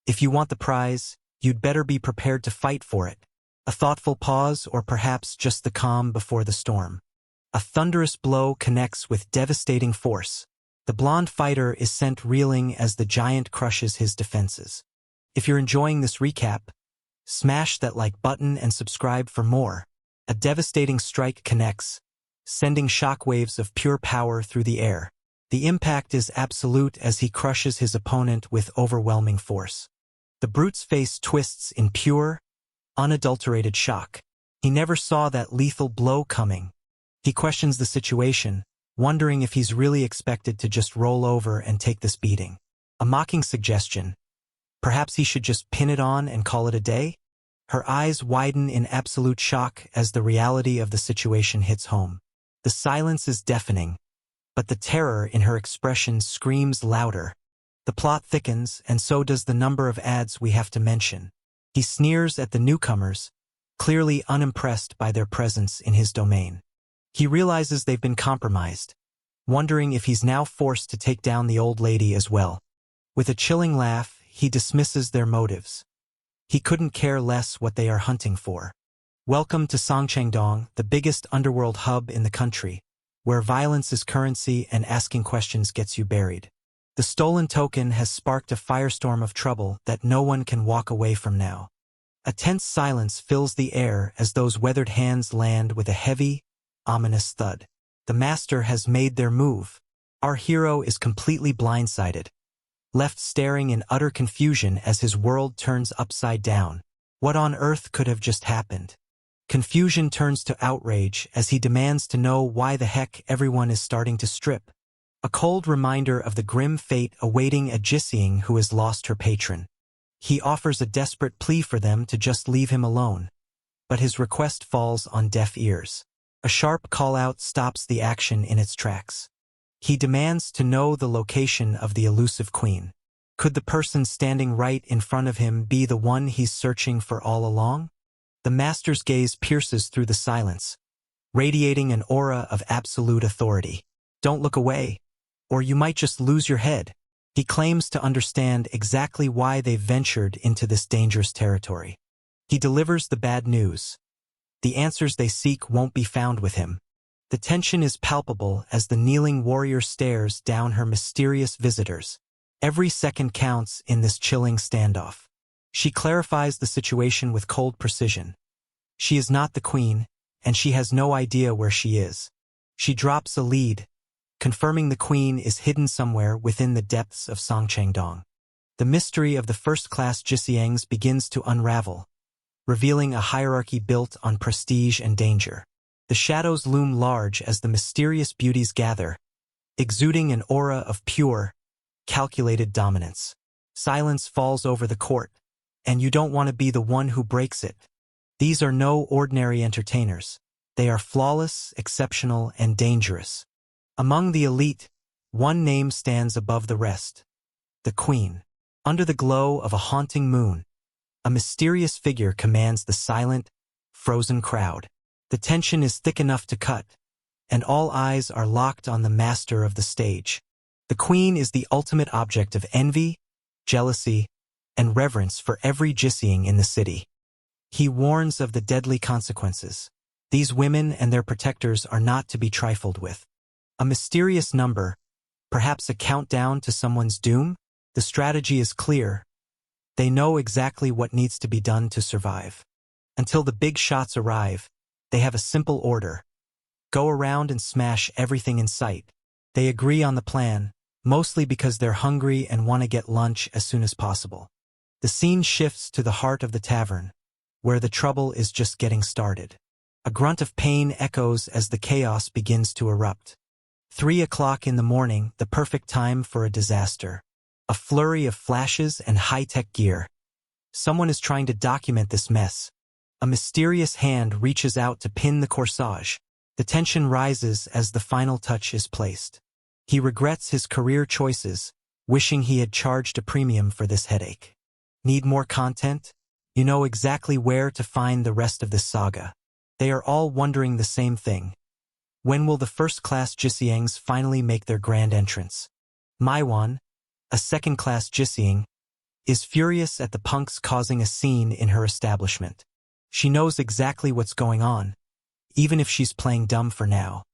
If you want the prize, you'd better be prepared to fight for it. A thoughtful pause, or perhaps just the calm before the storm. A thunderous blow connects with devastating force. The blonde fighter is sent reeling as the giant crushes his defenses. If you're enjoying this recap, smash that like button and subscribe for more. A devastating strike connects, sending shockwaves of pure power through the air. The impact is absolute as he crushes his opponent with overwhelming force. The brute's face twists in pure, unadulterated shock. He never saw that lethal blow coming. He questions the situation, wondering if he's really expected to just roll over and take this beating. A mocking suggestion. Perhaps he should just pin it on and call it a day? Her eyes widen in absolute shock as the reality of the situation hits home. The silence is deafening, but the terror in her expression screams louder. The plot thickens, and so does the number of ads we have to mention. He sneers at the newcomers, clearly unimpressed by their presence in his domain. He realizes they've been compromised, wondering if he's now forced to take down the old lady as well. With a chilling laugh, he dismisses their motives. He couldn't care less what they are hunting for. Welcome to Songchengdong, the biggest underworld hub in the country, where violence is currency and asking questions gets you buried. The stolen token has sparked a firestorm of trouble that no one can walk away from now. A tense silence fills the air as those weathered hands land with a heavy, ominous thud. The master has made their move. Our hero is completely blindsided, left staring in utter confusion as his world turns upside down. What on earth could have just happened? Confusion turns to outrage as he demands to know why the heck everyone is starting to strip. A cold reminder of the grim fate awaiting a Jising who has lost her patron. He offers a desperate plea for them to just leave him alone, but his request falls on deaf ears. A sharp call-out stops the action in its tracks. He demands to know the location of the elusive queen. Could the person standing right in front of him be the one he's searching for all along? The master's gaze pierces through the silence, radiating an aura of absolute authority. Don't look away, or you might just lose your head. He claims to understand exactly why they've ventured into this dangerous territory. He delivers the bad news. The answers they seek won't be found with him. The tension is palpable as the kneeling warrior stares down her mysterious visitors. Every second counts in this chilling standoff. She clarifies the situation with cold precision. She is not the queen, and she has no idea where she is. She drops a lead, confirming the queen is hidden somewhere within the depths of Songchengdong. The mystery of the first-class Jisiangs begins to unravel, revealing a hierarchy built on prestige and danger. The shadows loom large as the mysterious beauties gather, exuding an aura of pure, calculated dominance. Silence falls over the court, and you don't want to be the one who breaks it. These are no ordinary entertainers. They are flawless, exceptional, and dangerous. Among the elite, one name stands above the rest: the Queen. Under the glow of a haunting moon, a mysterious figure commands the silent, frozen crowd. The tension is thick enough to cut, and all eyes are locked on the master of the stage. The Queen is the ultimate object of envy, jealousy, and reverence for every Jisiang in the city. He warns of the deadly consequences. These women and their protectors are not to be trifled with. A mysterious number, perhaps a countdown to someone's doom? The strategy is clear: They know exactly what needs to be done to survive. Until the big shots arrive, they have a simple order. Go around and smash everything in sight. They agree on the plan, mostly because they're hungry and want to get lunch as soon as possible. The scene shifts to the heart of the tavern, where the trouble is just getting started. A grunt of pain echoes as the chaos begins to erupt. 3 o'clock in the morning, the perfect time for a disaster. A flurry of flashes and high-tech gear. Someone is trying to document this mess. A mysterious hand reaches out to pin the corsage. The tension rises as the final touch is placed. He regrets his career choices, wishing he had charged a premium for this headache. Need more content? You know exactly where to find the rest of this saga. They are all wondering the same thing. When will the first-class Jisiangs finally make their grand entrance? Maiwan, a second-class Jisiang, is furious at the punks causing a scene in her establishment. She knows exactly what's going on, even if she's playing dumb for now.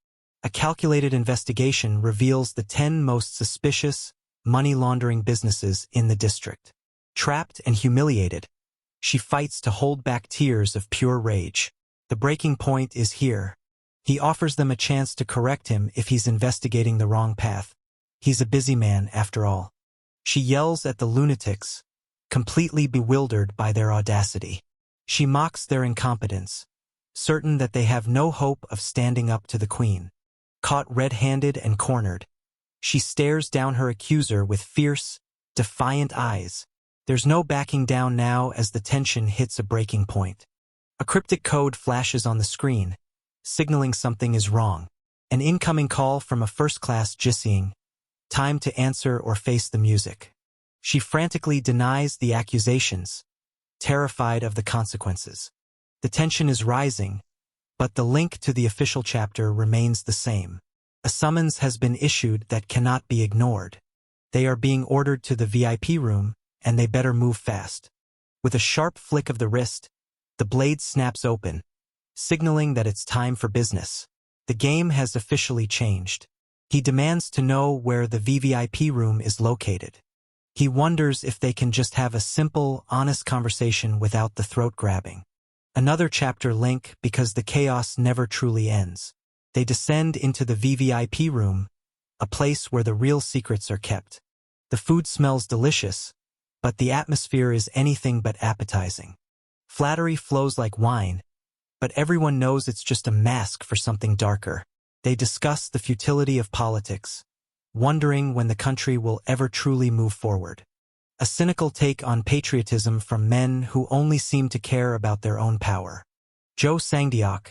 A calculated investigation reveals the 10 most suspicious, money-laundering businesses in the district. Trapped and humiliated, she fights to hold back tears of pure rage. The breaking point is here. He offers them a chance to correct him if he's investigating the wrong path. He's a busy man, after all. She yells at the lunatics, completely bewildered by their audacity. She mocks their incompetence, certain that they have no hope of standing up to the queen. Caught red-handed and cornered, she stares down her accuser with fierce, defiant eyes. There's no backing down now as the tension hits a breaking point. A cryptic code flashes on the screen, signaling something is wrong. An incoming call from a first-class Jisiang. Time to answer or face the music. She frantically denies the accusations, terrified of the consequences. The tension is rising, but the link to the official chapter remains the same. A summons has been issued that cannot be ignored. They are being ordered to the VIP room, and they better move fast. With a sharp flick of the wrist, the blade snaps open, signaling that it's time for business. The game has officially changed. He demands to know where the VVIP room is located. He wonders if they can just have a simple, honest conversation without the throat-grabbing. Another chapter link because the chaos never truly ends. They descend into the VVIP room, a place where the real secrets are kept. The food smells delicious, but the atmosphere is anything but appetizing. Flattery flows like wine, but everyone knows it's just a mask for something darker. They discuss the futility of politics, wondering when the country will ever truly move forward. A cynical take on patriotism from men who only seem to care about their own power. Zhou Sangdiok,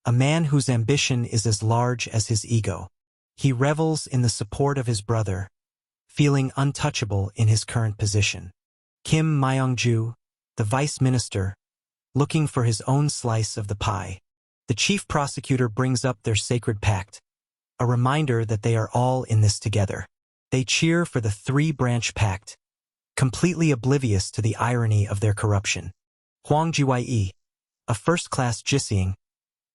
a man whose ambition is as large as his ego. He revels in the support of his brother, feeling untouchable in his current position. Kim Myongju, the vice minister, looking for his own slice of the pie. The chief prosecutor brings up their sacred pact, a reminder that they are all in this together. They cheer for the three-branch pact, completely oblivious to the irony of their corruption. Huang Jiwei, a first-class Jisiang,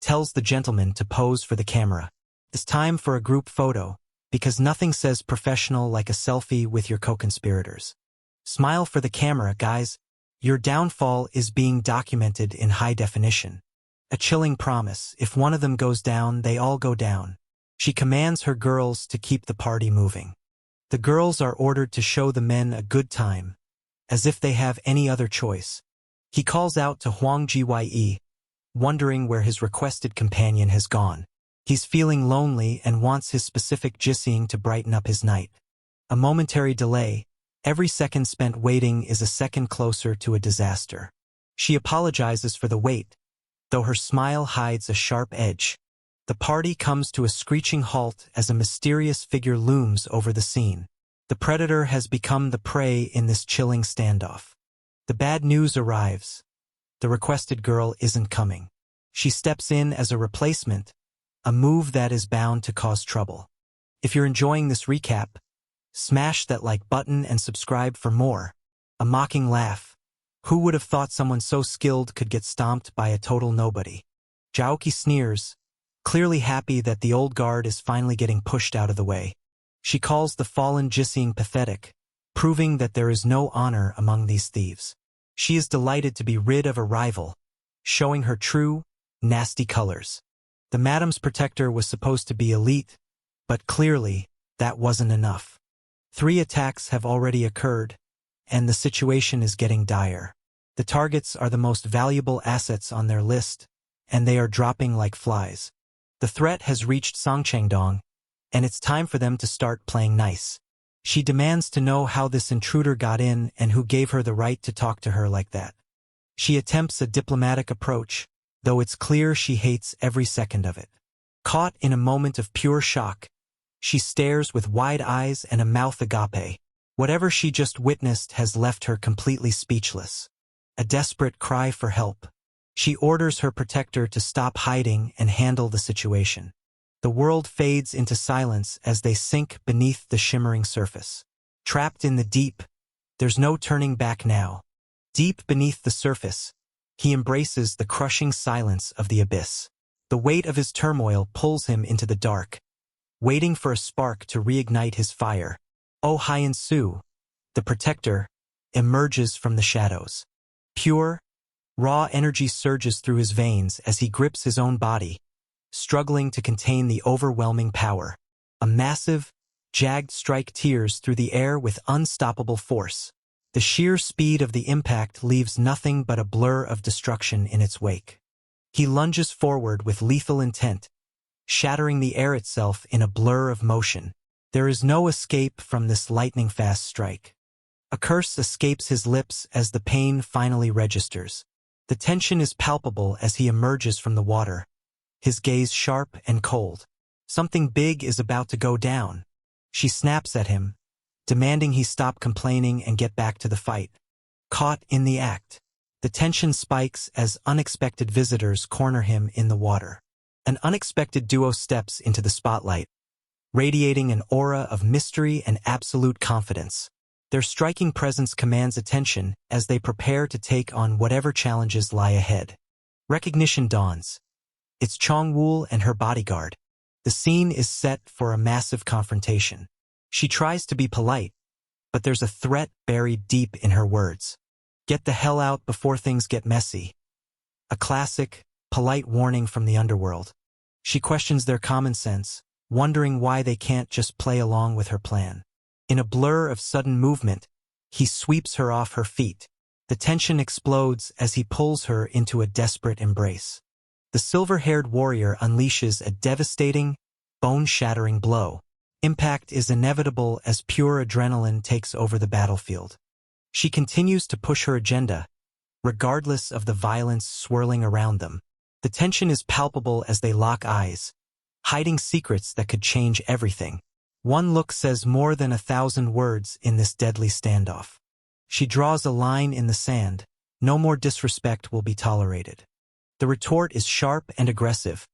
tells the gentleman to pose for the camera. It's time for a group photo, because nothing says professional like a selfie with your co-conspirators. Smile for the camera, guys. Your downfall is being documented in high definition. A chilling promise: if one of them goes down, they all go down. She commands her girls to keep the party moving. The girls are ordered to show the men a good time, as if they have any other choice. He calls out to Huang Jiwei, wondering where his requested companion has gone. He's feeling lonely and wants his specific Jisiang to brighten up his night. A momentary delay. Every second spent waiting is a second closer to a disaster. She apologizes for the wait, though her smile hides a sharp edge. The party comes to a screeching halt as a mysterious figure looms over the scene. The predator has become the prey in this chilling standoff. The bad news arrives. The requested girl isn't coming. She steps in as a replacement, a move that is bound to cause trouble. If you're enjoying this recap, smash that like button and subscribe for more. A mocking laugh. Who would have thought someone so skilled could get stomped by a total nobody? Jaoki sneers, clearly happy that the old guard is finally getting pushed out of the way. She calls the fallen Jisiang pathetic, proving that there is no honor among these thieves. She is delighted to be rid of a rival, showing her true, nasty colors. The Madam's protector was supposed to be elite, but clearly, that wasn't enough. 3 attacks have already occurred, and the situation is getting dire. The targets are the most valuable assets on their list, and they are dropping like flies. The threat has reached Songchengdong, and it's time for them to start playing nice. She demands to know how this intruder got in and who gave her the right to talk to her like that. She attempts a diplomatic approach, though it's clear she hates every second of it. Caught in a moment of pure shock, she stares with wide eyes and a mouth agape. Whatever she just witnessed has left her completely speechless. A desperate cry for help. She orders her protector to stop hiding and handle the situation. The world fades into silence as they sink beneath the shimmering surface. Trapped in the deep, there's no turning back now. Deep beneath the surface, he embraces the crushing silence of the abyss. The weight of his turmoil pulls him into the dark, waiting for a spark to reignite his fire. Oh Hyen Su, the protector, emerges from the shadows. Pure, raw energy surges through his veins as he grips his own body, struggling to contain the overwhelming power. A massive, jagged strike tears through the air with unstoppable force. The sheer speed of the impact leaves nothing but a blur of destruction in its wake. He lunges forward with lethal intent, shattering the air itself in a blur of motion. There is no escape from this lightning-fast strike. A curse escapes his lips as the pain finally registers. The tension is palpable as he emerges from the water, his gaze sharp and cold. Something big is about to go down. She snaps at him, demanding he stop complaining and get back to the fight. Caught in the act, the tension spikes as unexpected visitors corner him in the water. An unexpected duo steps into the spotlight, radiating an aura of mystery and absolute confidence. Their striking presence commands attention as they prepare to take on whatever challenges lie ahead. Recognition dawns. It's Chong-Woo and her bodyguard. The scene is set for a massive confrontation. She tries to be polite, but there's a threat buried deep in her words. Get the hell out before things get messy. A classic, polite warning from the underworld. She questions their common sense, wondering why they can't just play along with her plan. In a blur of sudden movement, he sweeps her off her feet. The tension explodes as he pulls her into a desperate embrace. The silver-haired warrior unleashes a devastating, bone-shattering blow. Impact is inevitable as pure adrenaline takes over the battlefield. She continues to push her agenda, regardless of the violence swirling around them. The tension is palpable as they lock eyes, hiding secrets that could change everything. One look says more than 1,000 words in this deadly standoff. She draws a line in the sand. No more disrespect will be tolerated. The retort is sharp and aggressive,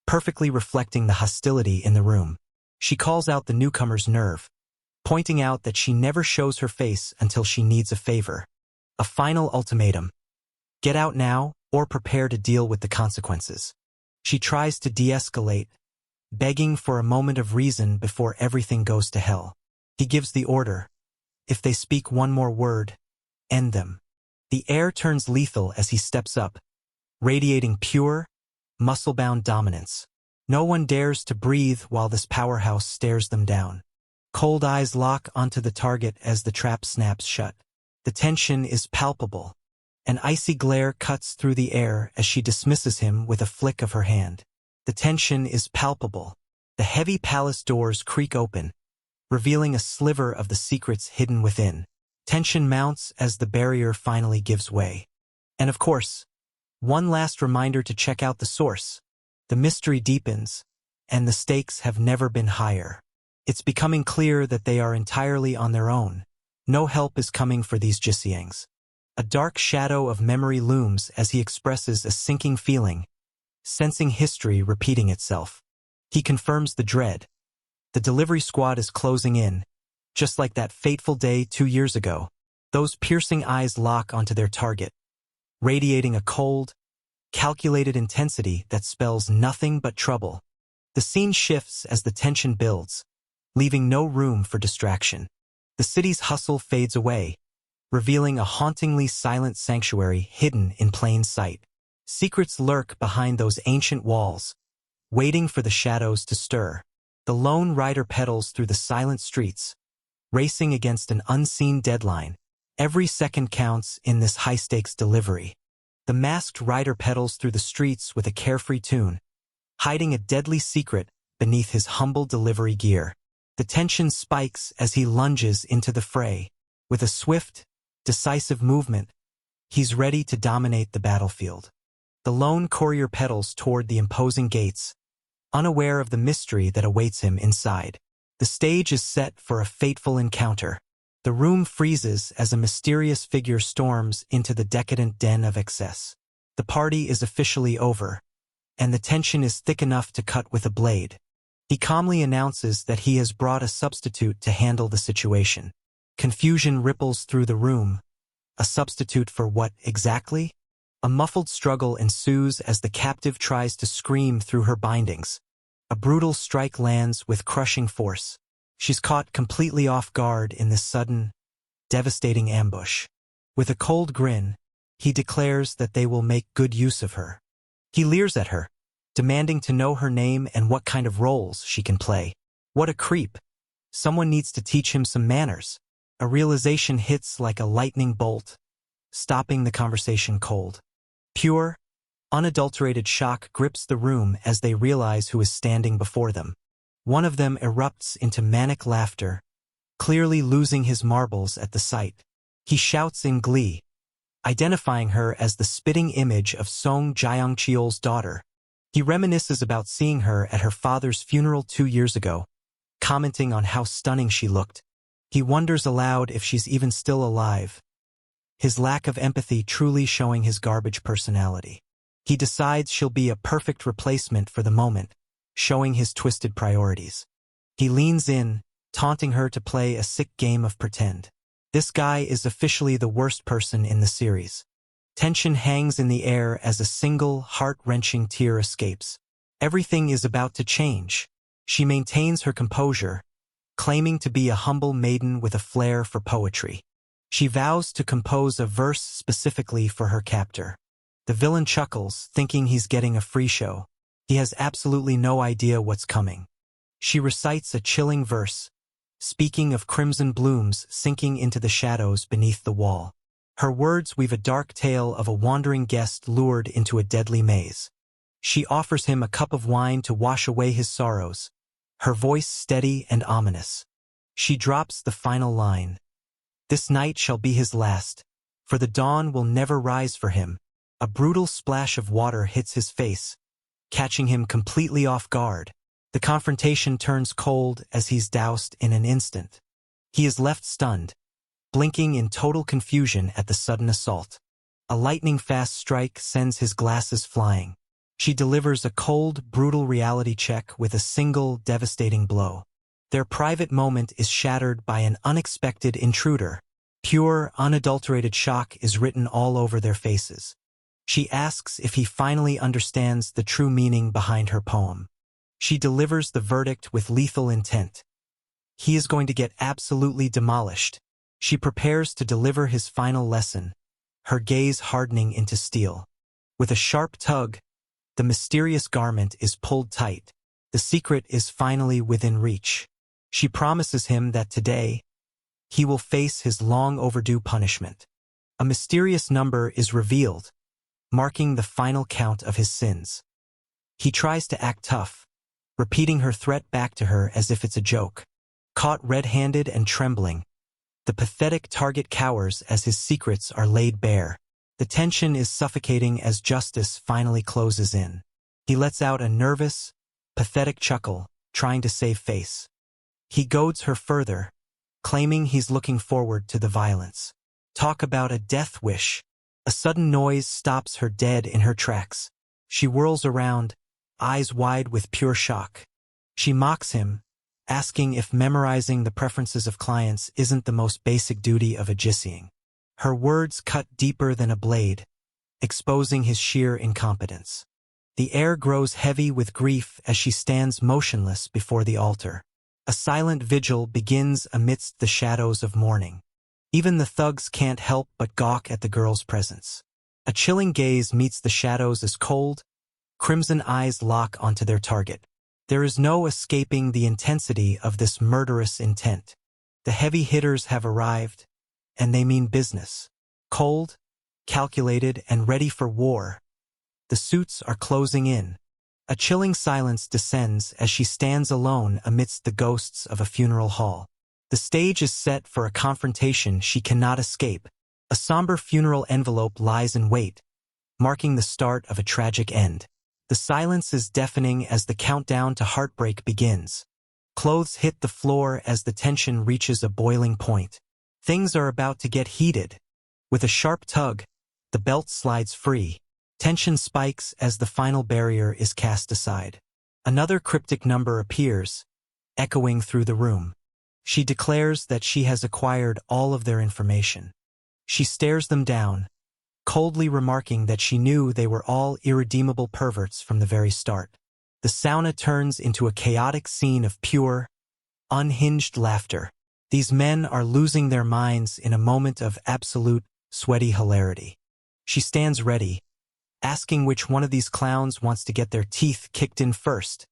perfectly reflecting the hostility in the room. She calls out the newcomer's nerve, pointing out that she never shows her face until she needs a favor. A final ultimatum. Get out now, or prepare to deal with the consequences. She tries to de-escalate, begging for a moment of reason before everything goes to hell. He gives the order. If they speak one more word, end them. The air turns lethal as he steps up, radiating pure, muscle-bound dominance. No one dares to breathe while this powerhouse stares them down. Cold eyes lock onto the target as the trap snaps shut. The tension is palpable. An icy glare cuts through the air as she dismisses him with a flick of her hand. The tension is palpable. The heavy palace doors creak open, revealing a sliver of the secrets hidden within. Tension mounts as the barrier finally gives way. And of course, one last reminder to check out the source. The mystery deepens, and the stakes have never been higher. It's becoming clear that they are entirely on their own. No help is coming for these Jisiangs. A dark shadow of memory looms as he expresses a sinking feeling, sensing history repeating itself. He confirms the dread. The delivery squad is closing in, just like that fateful day 2 years ago. Those piercing eyes lock onto their target, radiating a cold, calculated intensity that spells nothing but trouble. The scene shifts as the tension builds, leaving no room for distraction. The city's hustle fades away, revealing a hauntingly silent sanctuary hidden in plain sight. Secrets lurk behind those ancient walls, waiting for the shadows to stir. The lone rider pedals through the silent streets, racing against an unseen deadline. Every second counts in this high-stakes delivery. The masked rider pedals through the streets with a carefree tune, hiding a deadly secret beneath his humble delivery gear. The tension spikes as he lunges into the fray. With a swift, decisive movement, he's ready to dominate the battlefield. The lone courier pedals toward the imposing gates, unaware of the mystery that awaits him inside. The stage is set for a fateful encounter. The room freezes as a mysterious figure storms into the decadent den of excess. The party is officially over, and the tension is thick enough to cut with a blade. He calmly announces that he has brought a substitute to handle the situation. Confusion ripples through the room. A substitute for what exactly? A muffled struggle ensues as the captive tries to scream through her bindings. A brutal strike lands with crushing force. She's caught completely off guard in this sudden, devastating ambush. With a cold grin, he declares that they will make good use of her. He leers at her, demanding to know her name and what kind of roles she can play. What a creep. Someone needs to teach him some manners. A realization hits like a lightning bolt, stopping the conversation cold. Pure, unadulterated shock grips the room as they realize who is standing before them. One of them erupts into manic laughter, clearly losing his marbles at the sight. He shouts in glee, identifying her as the spitting image of Song Jiangqiul's daughter. He reminisces about seeing her at her father's funeral 2 years ago, commenting on how stunning she looked. He wonders aloud if she's even still alive, his lack of empathy truly showing his garbage personality. He decides she'll be a perfect replacement for the moment, showing his twisted priorities. He leans in, taunting her to play a sick game of pretend. This guy is officially the worst person in the series. Tension hangs in the air as a single, heart-wrenching tear escapes. Everything is about to change. She maintains her composure, claiming to be a humble maiden with a flair for poetry. She vows to compose a verse specifically for her captor. The villain chuckles, thinking he's getting a free show. He has absolutely no idea what's coming. She recites a chilling verse, speaking of crimson blooms sinking into the shadows beneath the wall. Her words weave a dark tale of a wandering guest lured into a deadly maze. She offers him a cup of wine to wash away his sorrows, her voice steady and ominous. She drops the final line. This night shall be his last, for the dawn will never rise for him. A brutal splash of water hits his face, catching him completely off guard. The confrontation turns cold as he's doused in an instant. He is left stunned, blinking in total confusion at the sudden assault. A lightning-fast strike sends his glasses flying. She delivers a cold, brutal reality check with a single, devastating blow. Their private moment is shattered by an unexpected intruder. Pure, unadulterated shock is written all over their faces. She asks if he finally understands the true meaning behind her poem. She delivers the verdict with lethal intent. He is going to get absolutely demolished. She prepares to deliver his final lesson, her gaze hardening into steel. With a sharp tug, the mysterious garment is pulled tight. The secret is finally within reach. She promises him that today, he will face his long-overdue punishment. A mysterious number is revealed, marking the final count of his sins. He tries to act tough, repeating her threat back to her as if it's a joke. Caught red-handed and trembling, the pathetic target cowers as his secrets are laid bare. The tension is suffocating as justice finally closes in. He lets out a nervous, pathetic chuckle, trying to save face. He goads her further, claiming he's looking forward to the violence. Talk about a death wish. A sudden noise stops her dead in her tracks. She whirls around, eyes wide with pure shock. She mocks him, asking if memorizing the preferences of clients isn't the most basic duty of a gypsying. Her words cut deeper than a blade, exposing his sheer incompetence. The air grows heavy with grief as she stands motionless before the altar. A silent vigil begins amidst the shadows of morning. Even the thugs can't help but gawk at the girl's presence. A chilling gaze meets the shadows as cold, crimson eyes lock onto their target. There is no escaping the intensity of this murderous intent. The heavy hitters have arrived, and they mean business. Cold, calculated, and ready for war. The suits are closing in. A chilling silence descends as she stands alone amidst the ghosts of a funeral hall. The stage is set for a confrontation she cannot escape. A somber funeral envelope lies in wait, marking the start of a tragic end. The silence is deafening as the countdown to heartbreak begins. Clothes hit the floor as the tension reaches a boiling point. Things are about to get heated. With a sharp tug, the belt slides free. Tension spikes as the final barrier is cast aside. Another cryptic number appears, echoing through the room. She declares that she has acquired all of their information. She stares them down, coldly remarking that she knew they were all irredeemable perverts from the very start. The sauna turns into a chaotic scene of pure, unhinged laughter. These men are losing their minds in a moment of absolute, sweaty hilarity. She stands ready, asking which one of these clowns wants to get their teeth kicked in first.